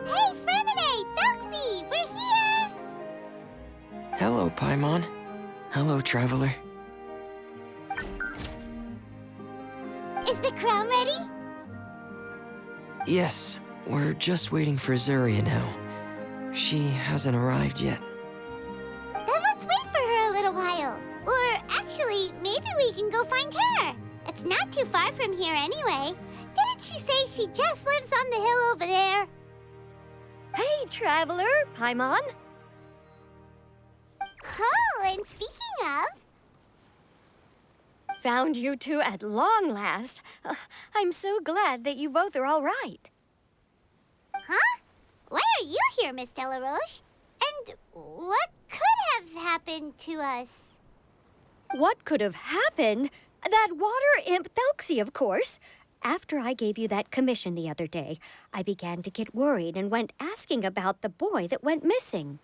Hey, Fremine! Thelxie! We're here! Hello, Paimon. Hello, Traveler. Is the crown ready? Yes, we're just waiting for Zuria now. She hasn't arrived yet. Then let's wait for her a little while. Or actually, maybe we can go find her. It's not too far from here anyway. Didn't she say she just lives on the hill over there? Hey, Traveler, Paimon. Oh, and speaking of... Found you two at long last. I'm so glad that you both are all right. Huh? Why are you here, Miss Delaroche? And what could have happened to us? What could have happened? That water imp Thelxie, of course. After I gave you that commission the other day, I began to get worried and went asking about the boy that went missing.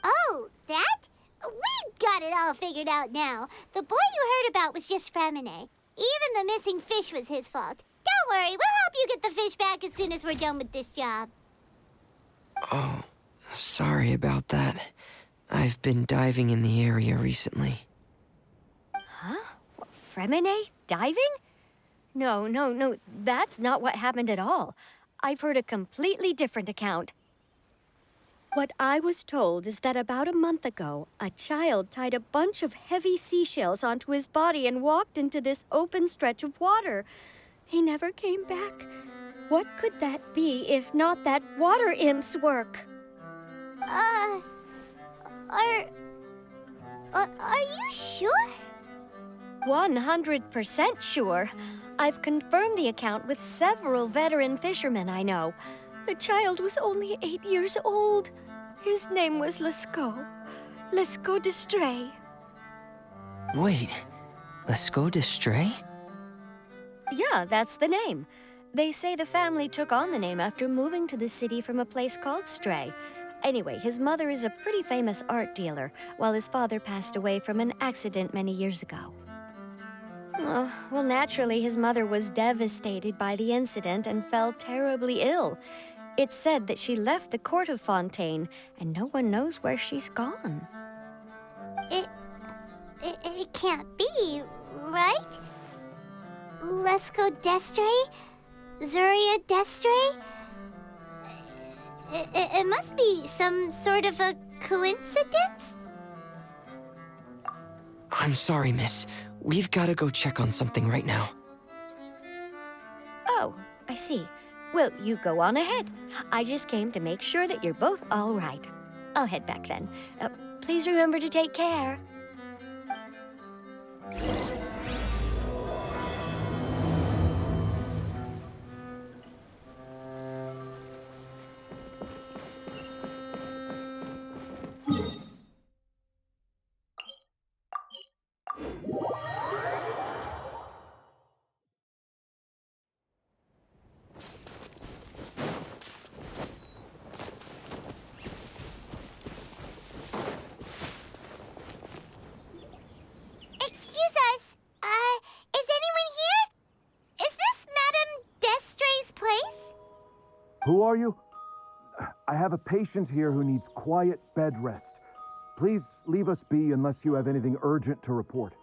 Oh, that? We've got it all figured out now. The boy you heard about was just Fremine. Even the missing fish was his fault. Don't worry, we'll help you get the fish back as soon as we're done with this job. Oh, sorry about that. I've been diving in the area recently. Huh? Fremine diving? No, that's not what happened at all. I've heard a completely different account. What I was told is that about a month ago, a child tied a bunch of heavy seashells onto his body and walked into this open stretch of water. He never came back. What could that be if not that water imp's work? Are you sure? 100% sure. I've confirmed the account with several veteran fishermen I know. The child was only 8 years old. His name was Lescaut. Lescaut d'Estray. Wait, let's go to Stray? Yeah, that's the name. They say the family took on the name after moving to the city from a place called Stray. Anyway, his mother is a pretty famous art dealer, while his father passed away from an accident many years ago. Oh, well, naturally, his mother was devastated by the incident and fell terribly ill. It's said that she left the court of Fontaine, and no one knows where she's gone. It can't be, right? Lescaut d'Estray? Zuria d'Estray? It must be some sort of a coincidence? I'm sorry, miss. We've got to go check on something right now. Oh, I see. Well, you go on ahead. I just came to make sure that you're both all right. I'll head back then. Please remember to take care. Excuse us. Is anyone here? Is this Madame d'Estray's place? Who are you? I have a patient here who needs quiet bed rest. Please leave us be unless you have anything urgent to report.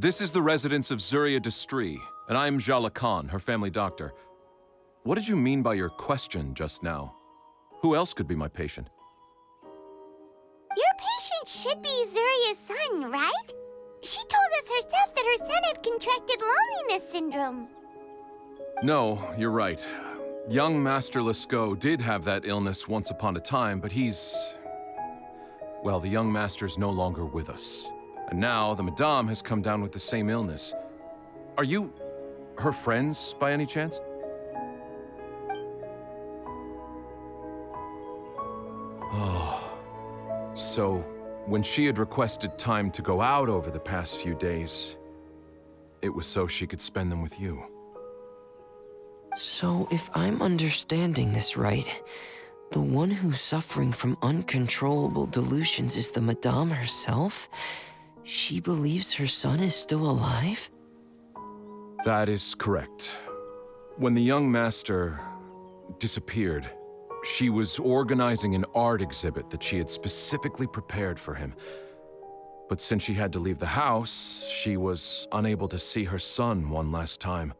This is the residence of Zuria Destri, and I am Jala Khan, her family doctor. What did you mean by your question just now? Who else could be my patient? Your patient should be Zuria's son, right? She told us herself that her son had contracted loneliness syndrome. No, you're right. Young Master Lescaut did have that illness once upon a time, but well, the young master's no longer with us. And now the Madame has come down with the same illness. Are you her friends by any chance? Oh, so when she had requested time to go out over the past few days, it was so she could spend them with you. So, if I'm understanding this right, the one who's suffering from uncontrollable delusions is the Madame herself? She believes her son is still alive? That is correct. When the young master disappeared, she was organizing an art exhibit that she had specifically prepared for him. But since she had to leave the house, she was unable to see her son one last time.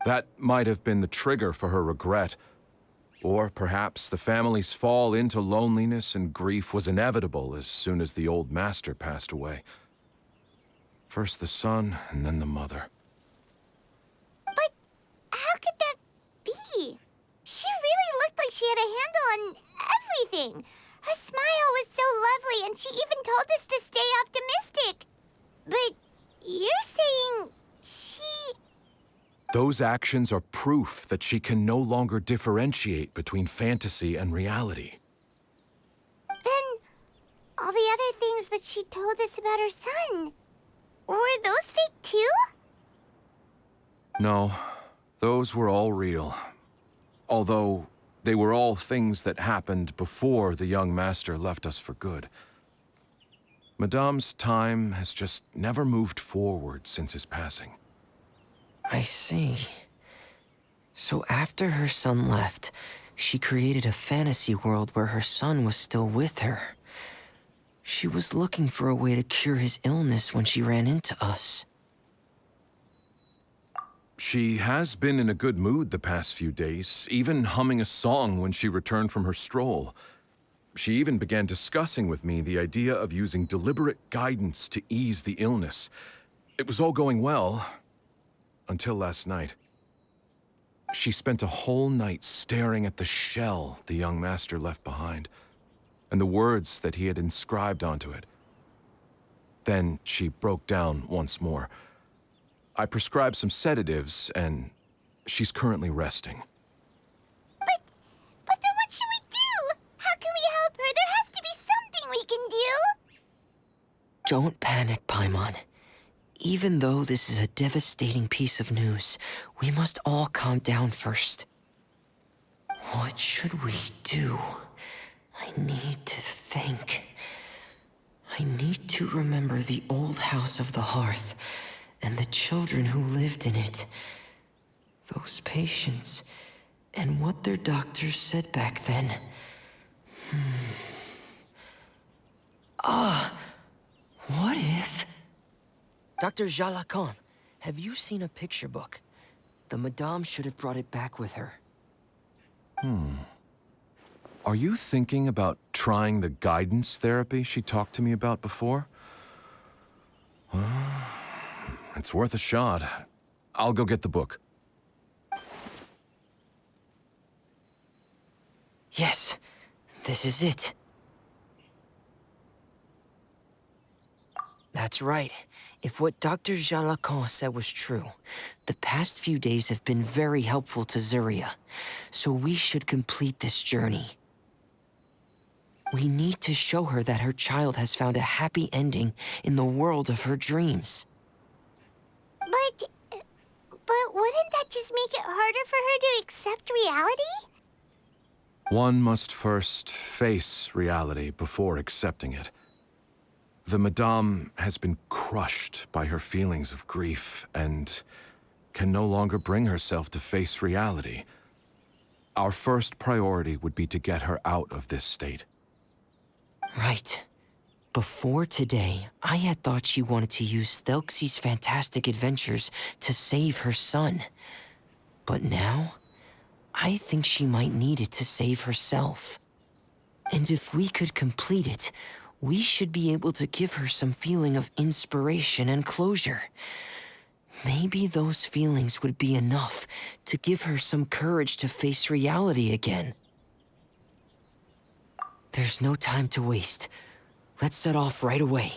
That might have been the trigger for her regret. Or perhaps the family's fall into loneliness and grief was inevitable as soon as the old master passed away. First the son, and then the mother. But how could that be? She really looked like she had a handle on everything. Her smile was so lovely, and she even told us to stay optimistic. But you're saying she... Those actions are proof that she can no longer differentiate between fantasy and reality. Then all the other things that she told us about her son, were those fake too? No, those were all real. Although they were all things that happened before the young master left us for good. Madame's time has just never moved forward since his passing. I see. So after her son left, she created a fantasy world where her son was still with her. She was looking for a way to cure his illness when she ran into us. She has been in a good mood the past few days, even humming a song when she returned from her stroll. She even began discussing with me the idea of using deliberate guidance to ease the illness. It was all going well, until last night. She spent a whole night staring at the shell the young master left behind, and the words that he had inscribed onto it. Then she broke down once more. I prescribed some sedatives, and she's currently resting. But then what should we do? How can we help her? There has to be something we can do. Don't panic, Paimon. Even though this is a devastating piece of news, we must all calm down first. What should we do? I need to think. I need to remember the old house of the hearth, and the children who lived in it. Those patients, and what their doctors said back then. What if... Dr. Jala Khan, have you seen a picture book? The Madame should have brought it back with her. Are you thinking about trying the guidance therapy she talked to me about before? It's worth a shot. I'll go get the book. Yes, this is it. That's right. If what Dr. Jalacan said was true, the past few days have been very helpful to Zuria, so we should complete this journey. We need to show her that her child has found a happy ending in the world of her dreams. But wouldn't that just make it harder for her to accept reality? One must first face reality before accepting it. The Madame has been crushed by her feelings of grief and can no longer bring herself to face reality. Our first priority would be to get her out of this state. Right. Before today, I had thought she wanted to use Thelxie's fantastic adventures to save her son. But now, I think she might need it to save herself. And if we could complete it, we should be able to give her some feeling of inspiration and closure. Maybe those feelings would be enough to give her some courage to face reality again. There's no time to waste. Let's set off right away.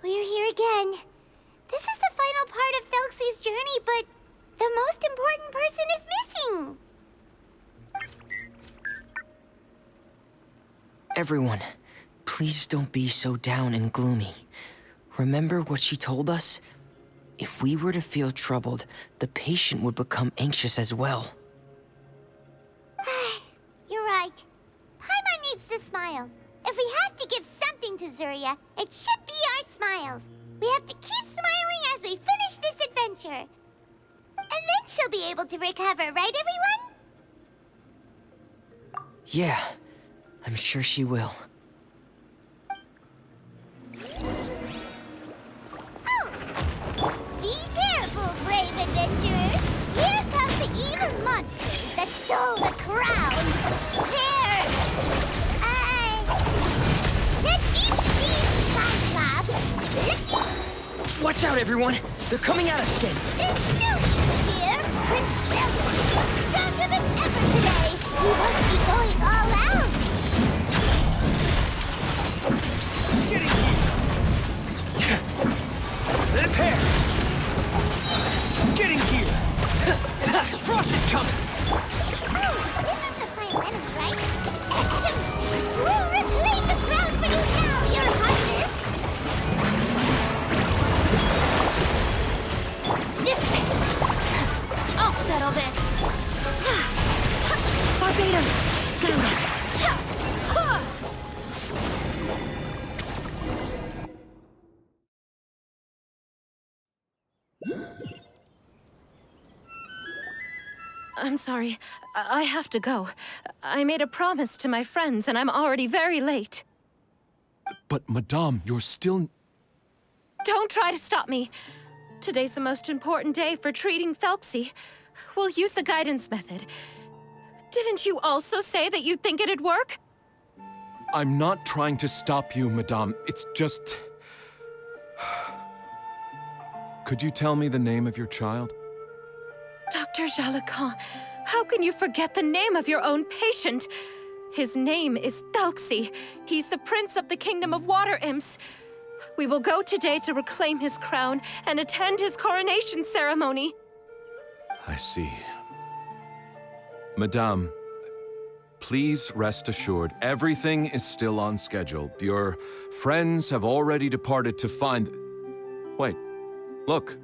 We're here again. This is the final part of Thelxie's journey, but the most important person is missing. Everyone, please don't be so down and gloomy. Remember what she told us? If we were to feel troubled, the patient would become anxious as well. You're right. Paimon needs to smile. If we have to give something to Zuria, it should be our smiles. We have to keep smiling as we finish this adventure. And then she'll be able to recover, right, everyone? Yeah, I'm sure she will. Oh! Be careful, brave adventurers! Here come the evil monsters that stole the crown! There! Watch out, everyone! They're coming at us again! There's no use here! Prince Thelxie looks stronger than ever today! We must be going all out! Get in here! Let pair! Get in here! Frost is coming! Oh, this is the final enemy, right? We'll reclaim the crown for you now, your highness! This way! I'll settle this! Barbados, guide us. I'm sorry. I have to go. I made a promise to my friends, and I'm already very late. But, Madame, you're still... Don't try to stop me. Today's the most important day for treating Thelxie. We'll use the guidance method. Didn't you also say that you'd think it'd work? I'm not trying to stop you, Madame. It's just... Could you tell me the name of your child? Dr. Jalacan, how can you forget the name of your own patient? His name is Thelxie. He's the prince of the kingdom of water imps. We will go today to reclaim his crown and attend his coronation ceremony. I see. Madame, please rest assured, everything is still on schedule. Your friends have already departed to find... Wait, look.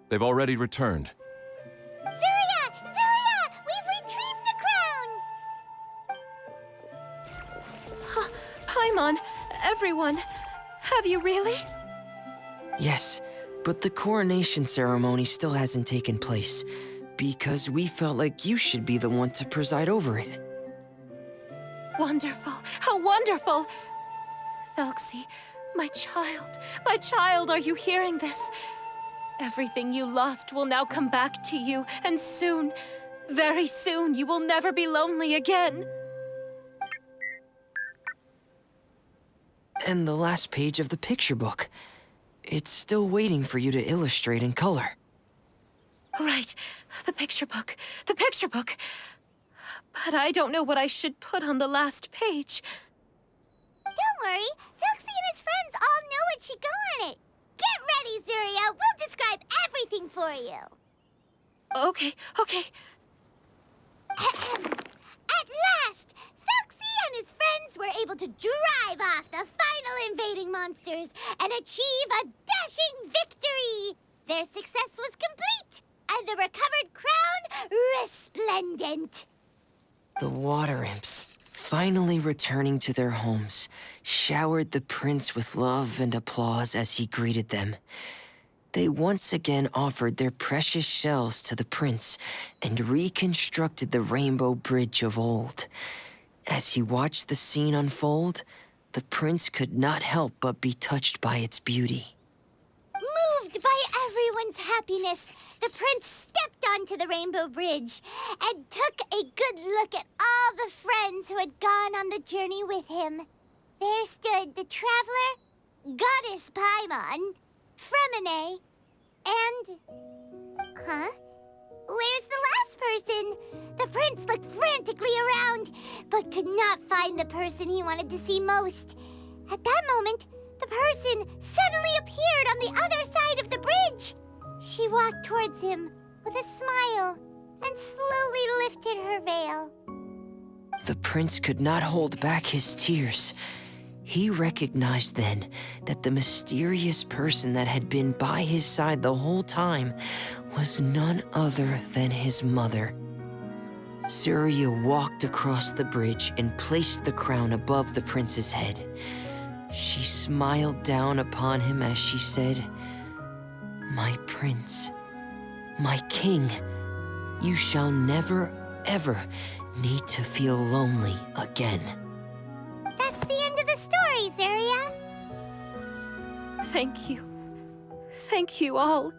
They've already returned. Zuria! Zuria! We've retrieved the crown! Paimon, everyone, have you really? Yes, but the coronation ceremony still hasn't taken place, because we felt like you should be the one to preside over it. Wonderful, how wonderful! Thelxie, my child, are you hearing this? Everything you lost will now come back to you, and soon, very soon, you will never be lonely again. And the last page of the picture book. It's still waiting for you to illustrate in color. Right, the picture book. But I don't know what I should put on the last page. Don't worry, Thelxie and his friends all know what should go on it. Get ready, Zuria. We'll describe everything for you. Okay. to drive off the final invading monsters and achieve a dashing victory. Their success was complete, and the recovered crown resplendent. The water imps, finally returning to their homes, showered the prince with love and applause as he greeted them. They once again offered their precious shells to the prince and reconstructed the rainbow bridge of old. As he watched the scene unfold, the prince could not help but be touched by its beauty. Moved by everyone's happiness, the prince stepped onto the rainbow bridge and took a good look at all the friends who had gone on the journey with him. There stood the traveler, Goddess Paimon, Fremine, and... Huh? Where's the last person? The prince looked frantically around, but could not find the person he wanted to see most. At that moment, the person suddenly appeared on the other side of the bridge. She walked towards him with a smile and slowly lifted her veil. The prince could not hold back his tears. He recognized then that the mysterious person that had been by his side the whole time was none other than his mother. Surya walked across the bridge and placed the crown above the prince's head. She smiled down upon him as she said, "My prince, my king, you shall never, ever need to feel lonely again." That's the end of the story, Surya. Thank you. Thank you all.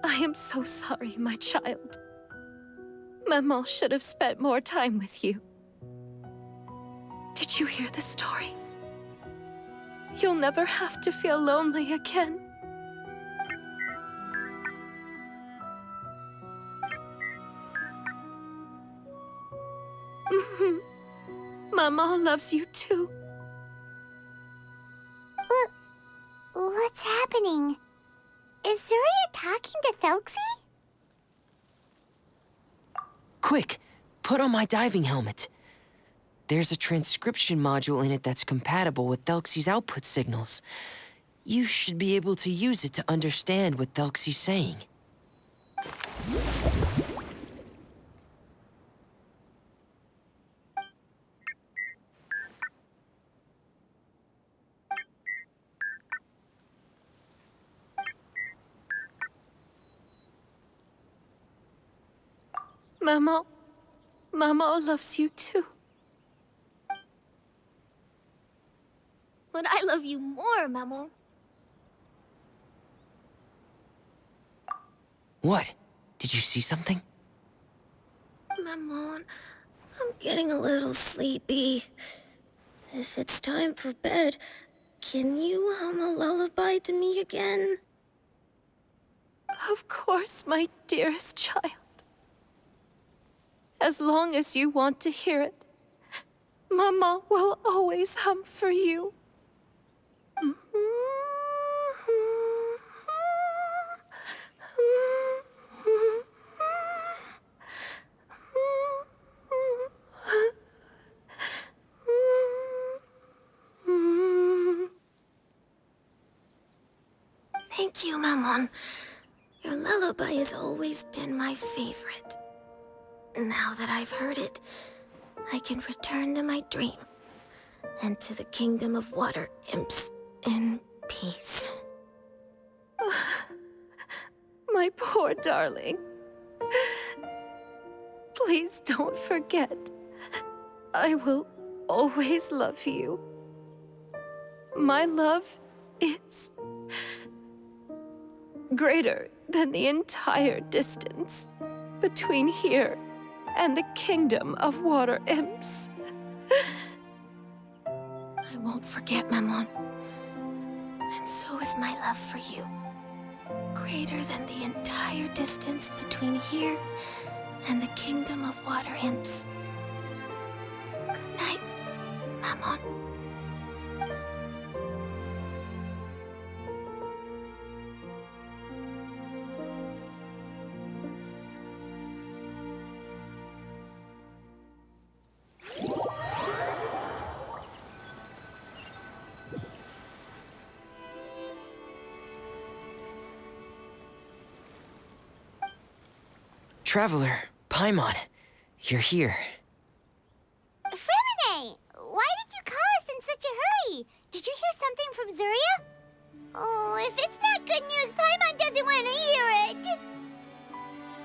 I am so sorry, my child. Maman should have spent more time with you. Did you hear the story? You'll never have to feel lonely again. Maman loves you too. What's happening? Is Surya talking to Thelxie? Quick, put on my diving helmet. There's a transcription module in it that's compatible with Thelxie's output signals. You should be able to use it to understand what Thelxie's saying. Maman loves you too. But I love you more, Maman. What? Did you see something? Maman, I'm getting a little sleepy. If it's time for bed, can you hum a lullaby to me again? Of course, my dearest child. As long as you want to hear it, Mama will always hum for you. Thank you, Maman. Your lullaby has always been my favorite. Now that I've heard it, I can return to my dream and to the kingdom of water imps in peace. My poor darling. Please don't forget. I will always love you. My love is greater than the entire distance between here and the kingdom of water imps. I won't forget, Maman. And so is my love for you. Greater than the entire distance between here and the kingdom of water imps. Good night, Maman. Traveler, Paimon, you're here. Fremine, why did you call us in such a hurry? Did you hear something from Zuria? Oh, if it's not good news, Paimon doesn't want to hear it.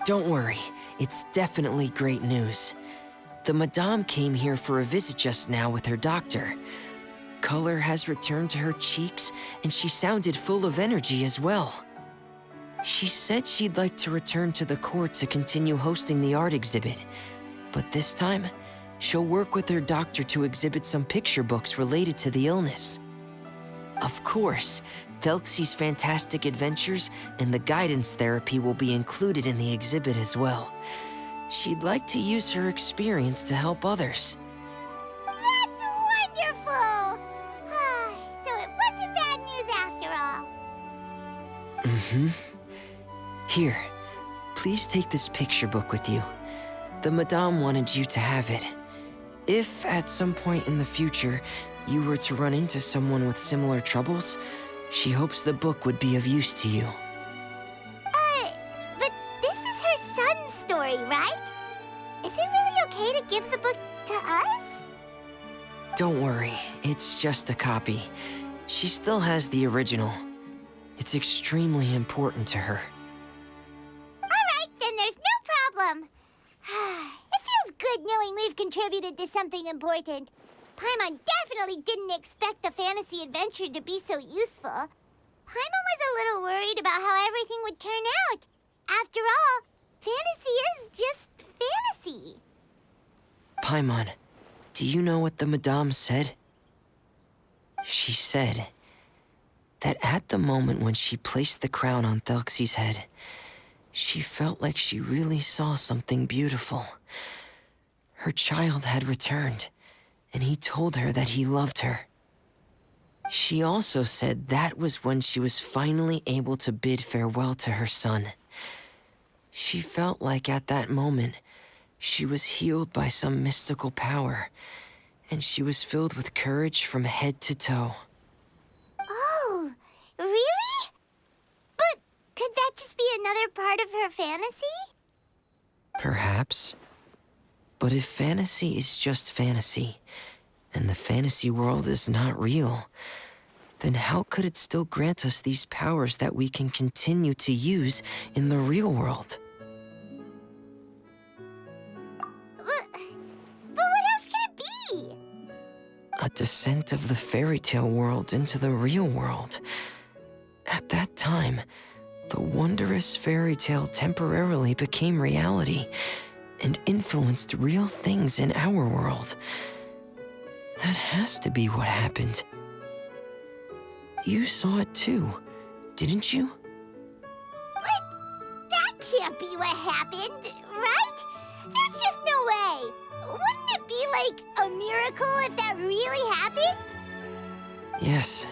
Don't worry, it's definitely great news. The Madame came here for a visit just now with her doctor. Color has returned to her cheeks, and she sounded full of energy as well. She said she'd like to return to the court to continue hosting the art exhibit. But this time, she'll work with her doctor to exhibit some picture books related to the illness. Of course, Thelxie's fantastic adventures and the guidance therapy will be included in the exhibit as well. She'd like to use her experience to help others. That's wonderful! So it wasn't bad news after all. Mm-hmm. Here, please take this picture book with you. The Madame wanted you to have it. If, at some point in the future, you were to run into someone with similar troubles, she hopes the book would be of use to you. But this is her son's story, right? Is it really okay to give the book to us? Don't worry, it's just a copy. She still has the original. It's extremely important to her. Alright, then there's no problem. It feels good knowing we've contributed to something important. Paimon definitely didn't expect the fantasy adventure to be so useful. Paimon was a little worried about how everything would turn out. After all, fantasy is just fantasy. Paimon, do you know what the Madame said? She said that at the moment when she placed the crown on Thelxie's head, she felt like she really saw something beautiful. Her child had returned, and he told her that he loved her. She also said that was when she was finally able to bid farewell to her son. She felt like at that moment, she was healed by some mystical power, and she was filled with courage from head to toe. Oh, really? But could that just be another part of her fantasy? Perhaps. But if fantasy is just fantasy, and the fantasy world is not real, then how could it still grant us these powers that we can continue to use in the real world? But what else could it be? A descent of the fairy tale world into the real world. At that time, the wondrous fairy tale temporarily became reality and influenced real things in our world. That has to be what happened. You saw it too, didn't you? That can't be what happened, right? There's just no way. Wouldn't it be like a miracle if that really happened? Yes,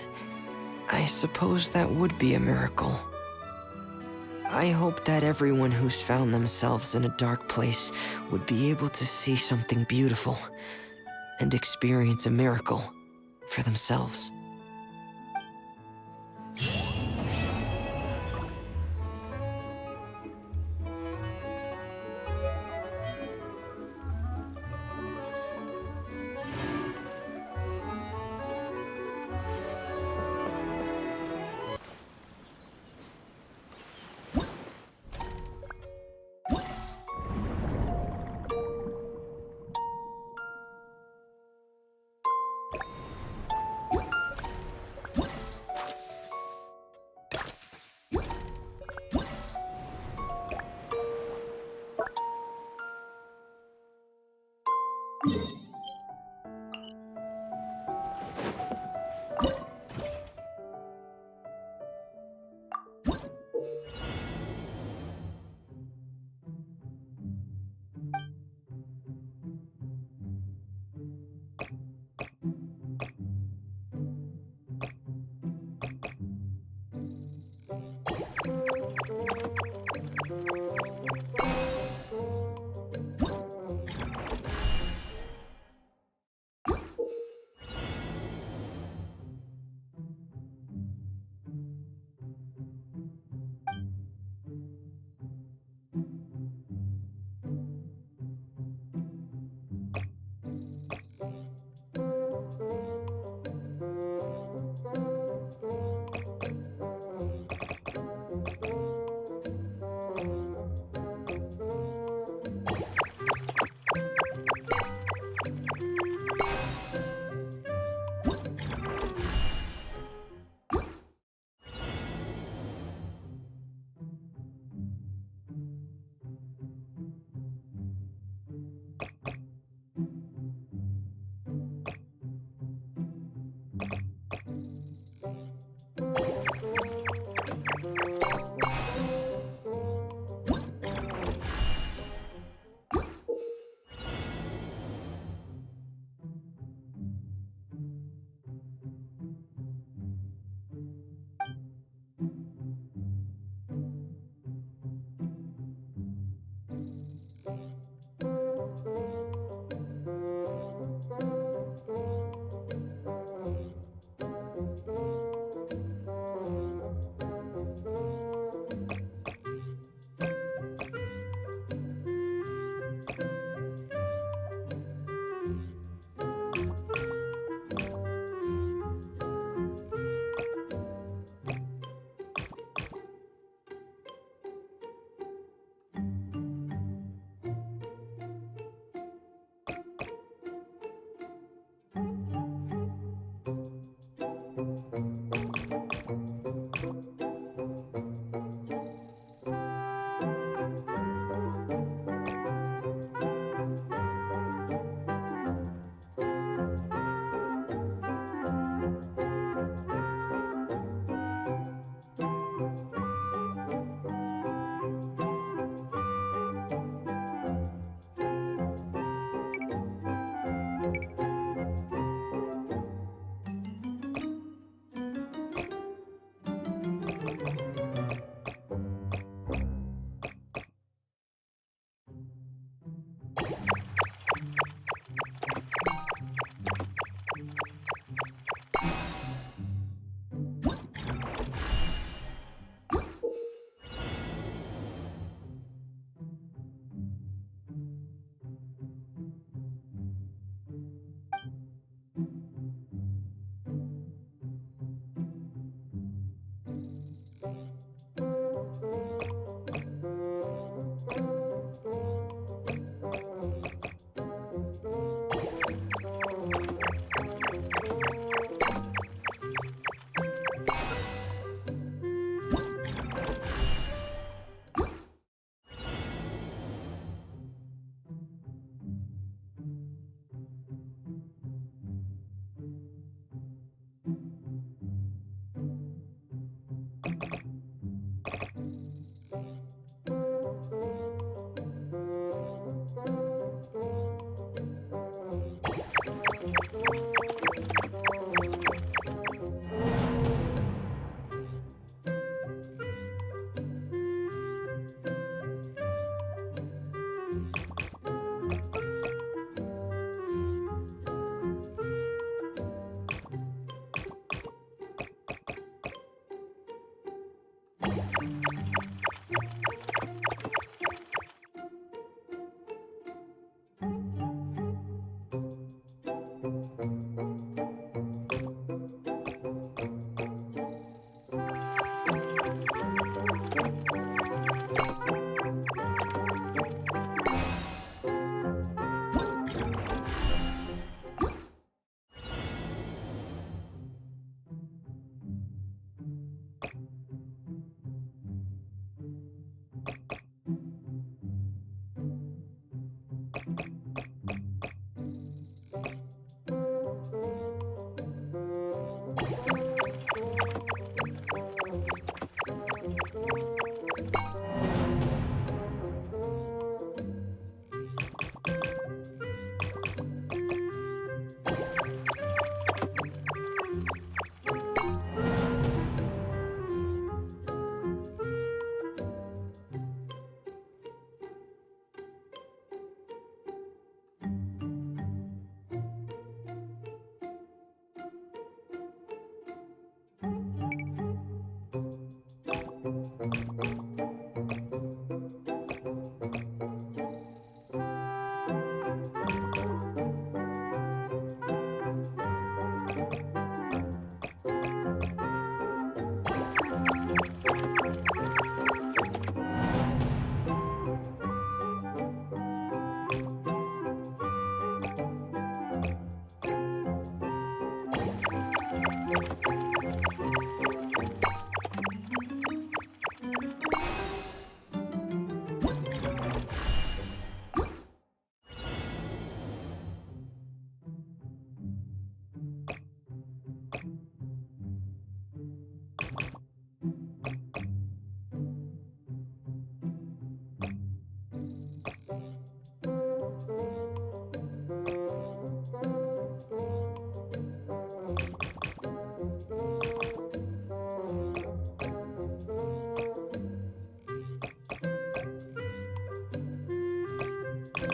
I suppose that would be a miracle. I hope that everyone who's found themselves in a dark place would be able to see something beautiful and experience a miracle for themselves. I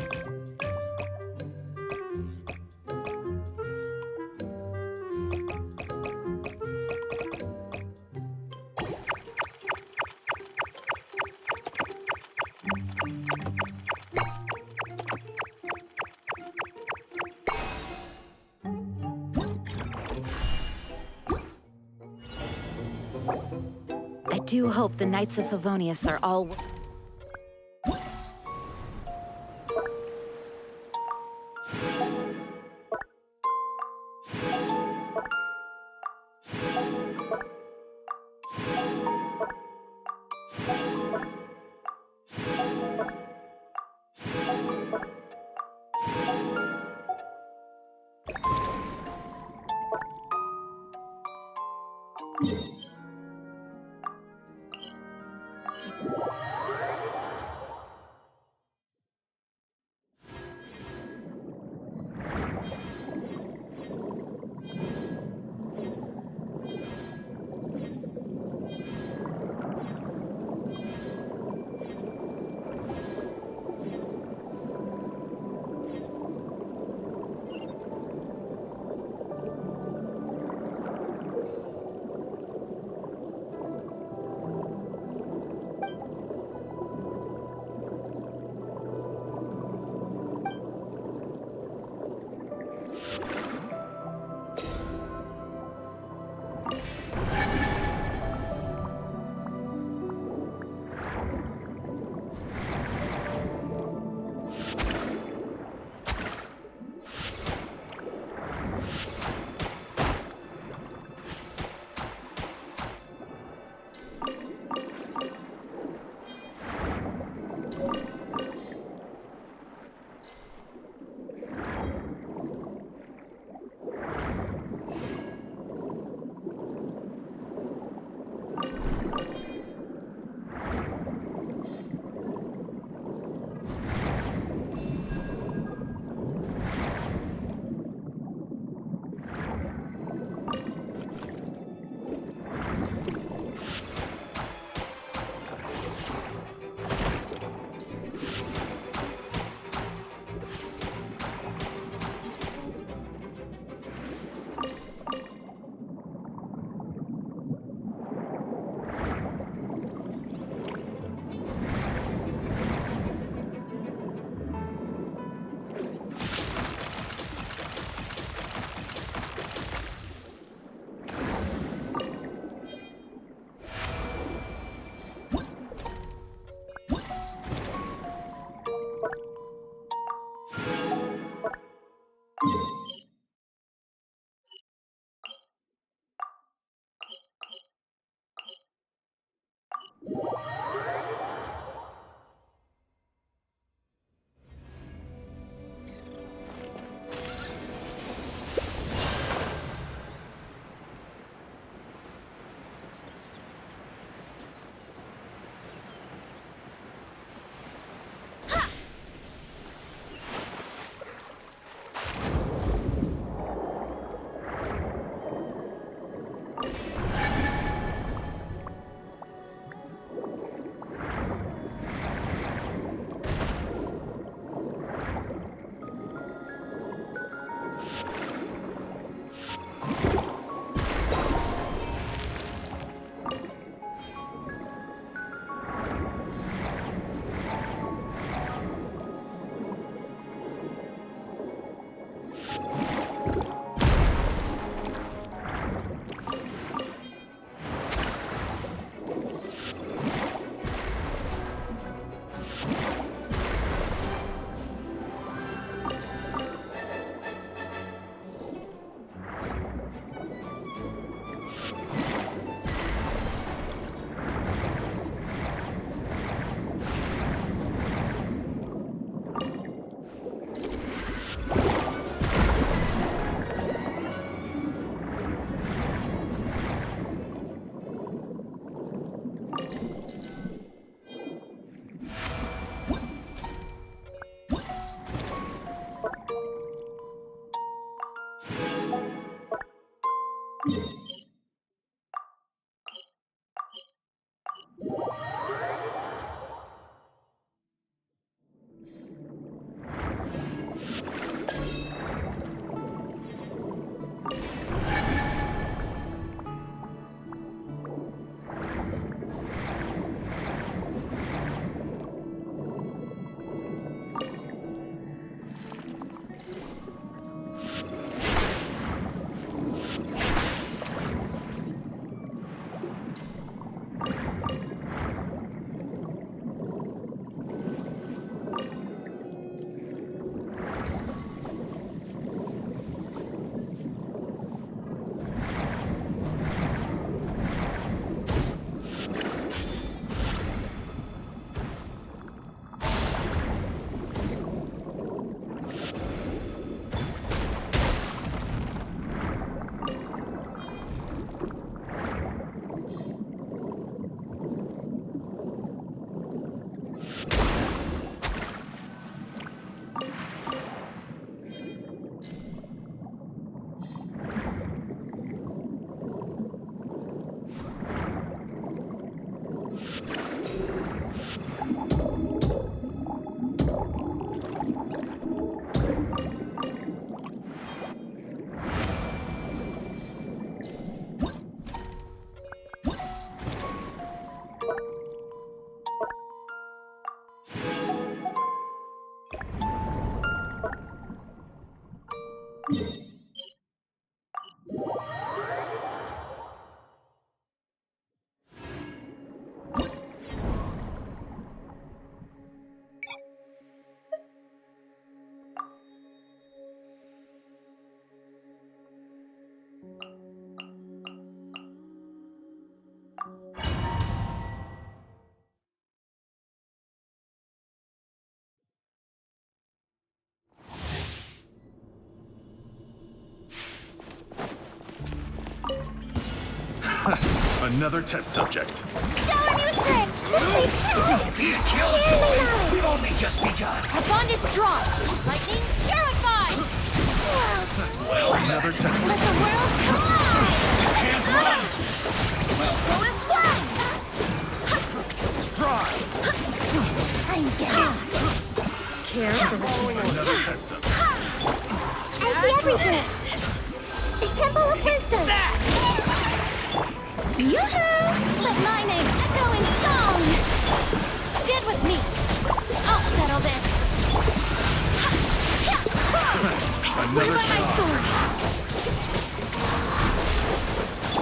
do hope the Knights of Favonius are all... Another test subject. Shower me with prayer! This Be a Share my killjoy! knowledge! We've only just begun! Our bond is strong! Lightning, purified! Another test. Let the world collide! You can't run! Go as one! I'm getting Care for the Another test subject. I see everything! The Temple of Wisdom! Yoo-hoo! Let my name echo in song! Dead with me! I'll settle this! I swear by my sword!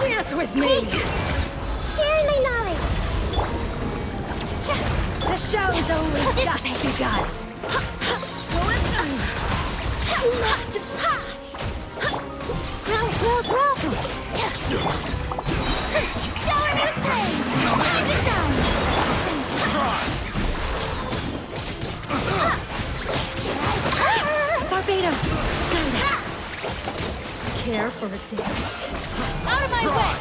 Dance with me! Sharing my knowledge! The show's only just begun. Grow! Shower me with praise! Time to shine! Barbados, guide us. Care for a dance. Out of my way!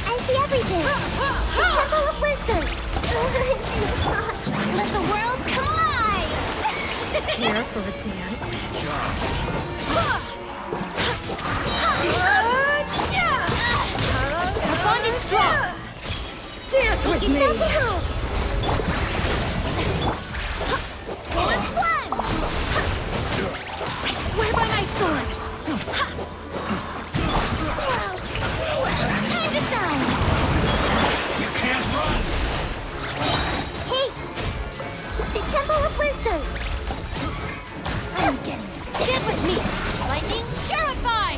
I see everything! The Temple of Wisdom! Let the world collide! Care for a dance. Our bond is strong! Dance with me! Yourselves at home! Let's blend! I swear by my sword. Time to shine! You can't run! Hey! The Temple of Wisdom! I'm getting sick! Get with me! Lightning, purify!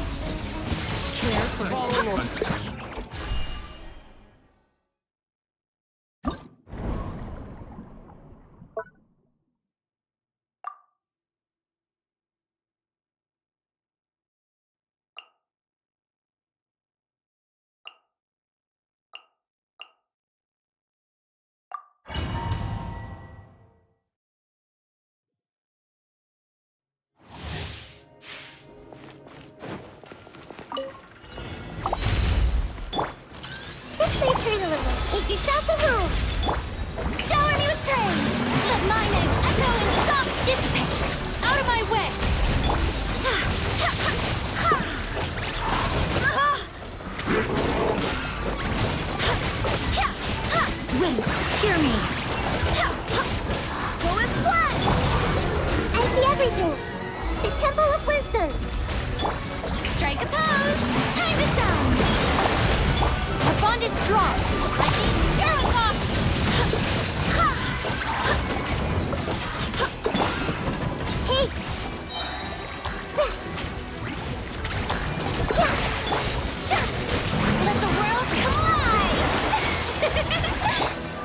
Care for a dance. This may turn a little. Make yourselves at home! Shower me with praise! Let my name echo in song! Dissipate! Out of my way! Wind, hear me. Go as one! I see everything! The Temple of Wisdom! Strike a pose! Time to shine! Our bond is strong! Lightning, purify! Hey! Let the world collide!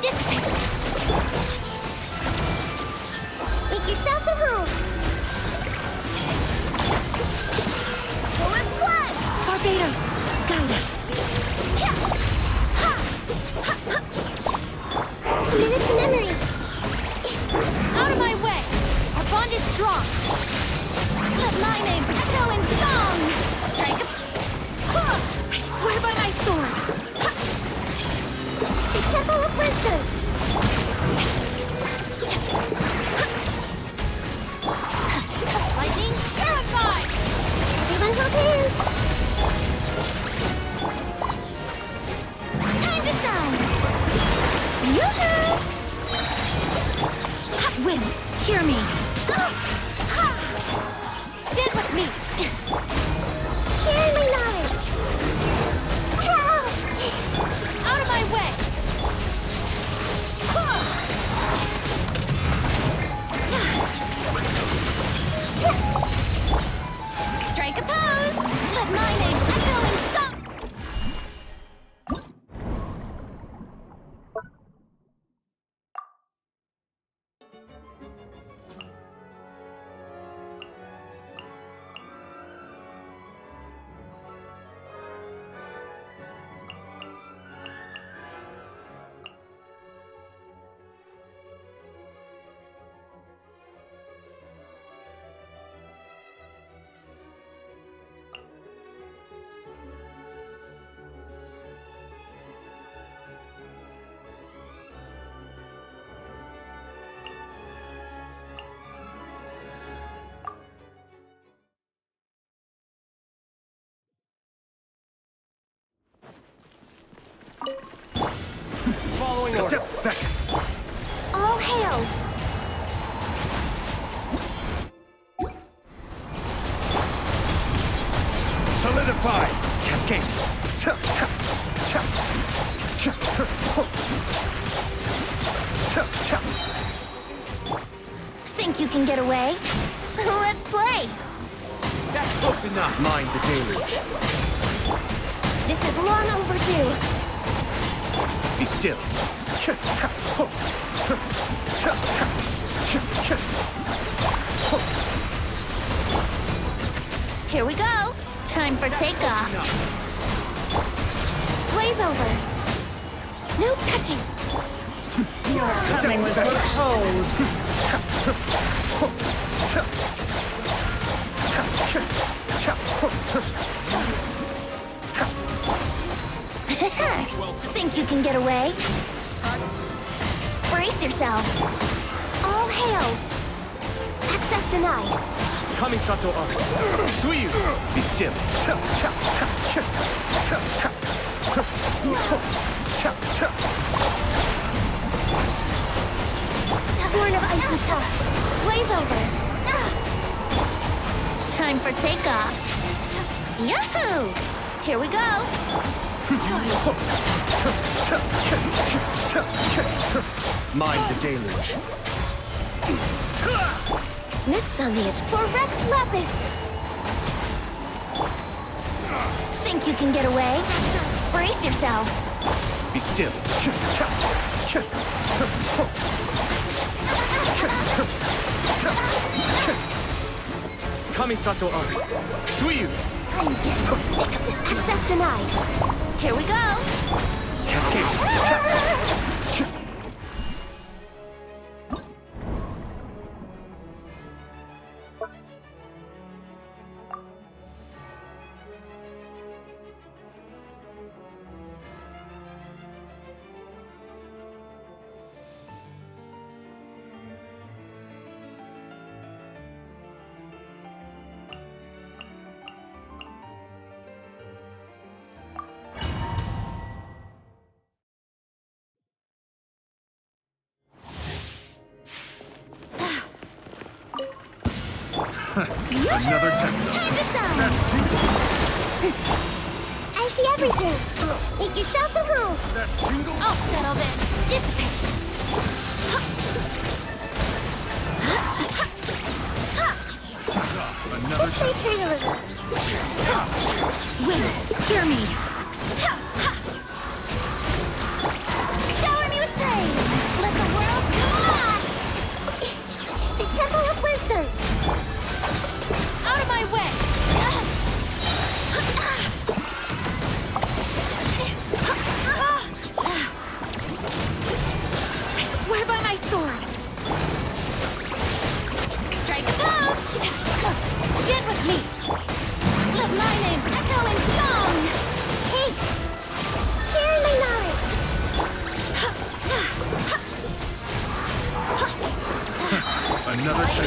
Dissipate! Make yourselves at home! Vados, guide us. Minute to memory. Out of my way! Our bond is strong. Let my name echo in song! Strike a... I swear by my sword. The Temple of Wisdom. Lightning terrified! Everyone hold hands. Time to shine! Yoo-hoo! Wind, hear me. Stand with me! Share my knowledge. Help! Out of my way! Strike a pose! Let my name echo in song! Following orders. All hail. Solidify. Cascade. Think you can get away? Let's play! That's close enough. Mind the deluge. This is long overdue. Be still. Here we go. Time for takeoff. Blaze over. No touching. Coming with your toes. Think you can get away? Brace yourself. All hail. Access denied. Kamisato Ari. Suyu. Be still. Born of icy frost. Blaze over. Time for takeoff. Yahoo! Here we go. Mind the deluge. Next on the edge for Rex Lapis. Think you can get away? Brace yourselves. Be still. Kamisato Ari. Suyu. I'm getting sick of this. Access denied. Here we go. Cascade. Another test. Time to shine. I see everything. Make yourselves at home. I'll settle this. Dissipate. Another This place for you. Wind, hear me. Shower me with praise. Let the world come The Temple of Wisdom. out of my way.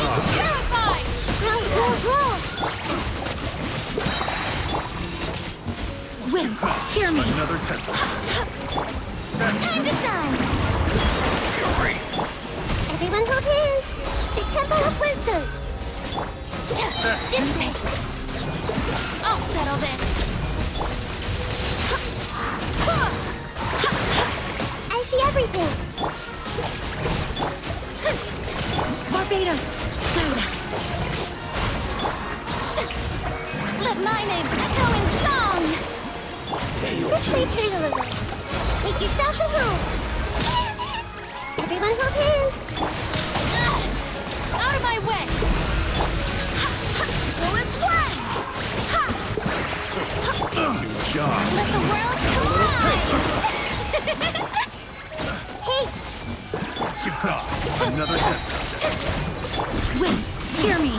job. Terrified! Roll, roll, roll! Wind, hear me. Another temple. Time to shine! Everyone hold hands! The Temple of Wisdom! Dissipate! I'll settle this! I see everything! Barbados, guide us. Let my name echo in song! This way, Turtle. Make yourselves at home! Everyone hold hands! Out of my way! Go as one! New job. Let the world collide! Hey! Chika. Another temple. Wind, hear me.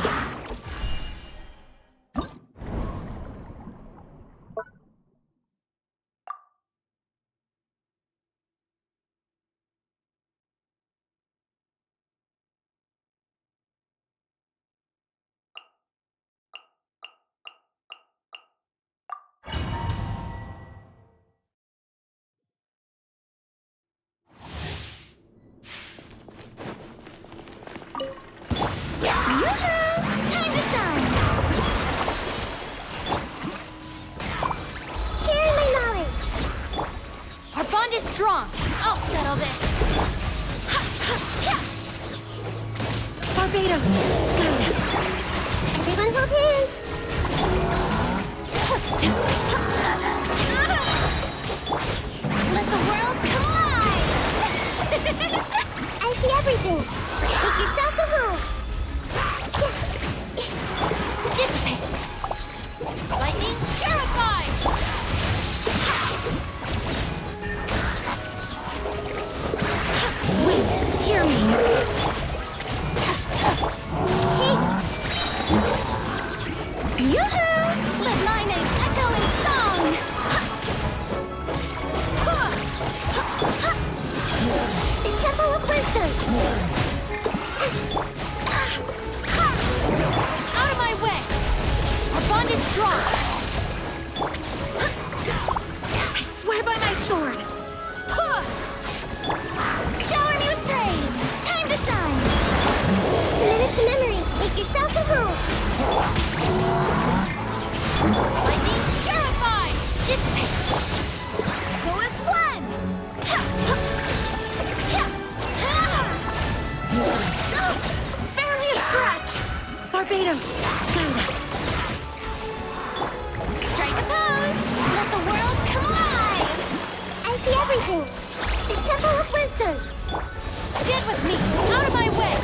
Time to shine! Sharing my knowledge! Our bond is strong! I'll settle this! Barbados, guide us. Everyone hold hands! Let the world collide! I see everything! Make yourselves at home! Dissipate! Lightning terrified! Wind, hear me. Yoo-hoo! Let my name echo in song! The Temple of Wisdom! Out of my way! Our bond is strong! I swear by my sword. Shower me with praise! Time to shine! Minute to memory! Make yourselves at home! Lightning terrified! Dissipate! Go as one! Barely a scratch. Barbados, guide us. Strike a pose! Let the world come alive! I see everything! The Temple of Wisdom! Get with me! Out of my way!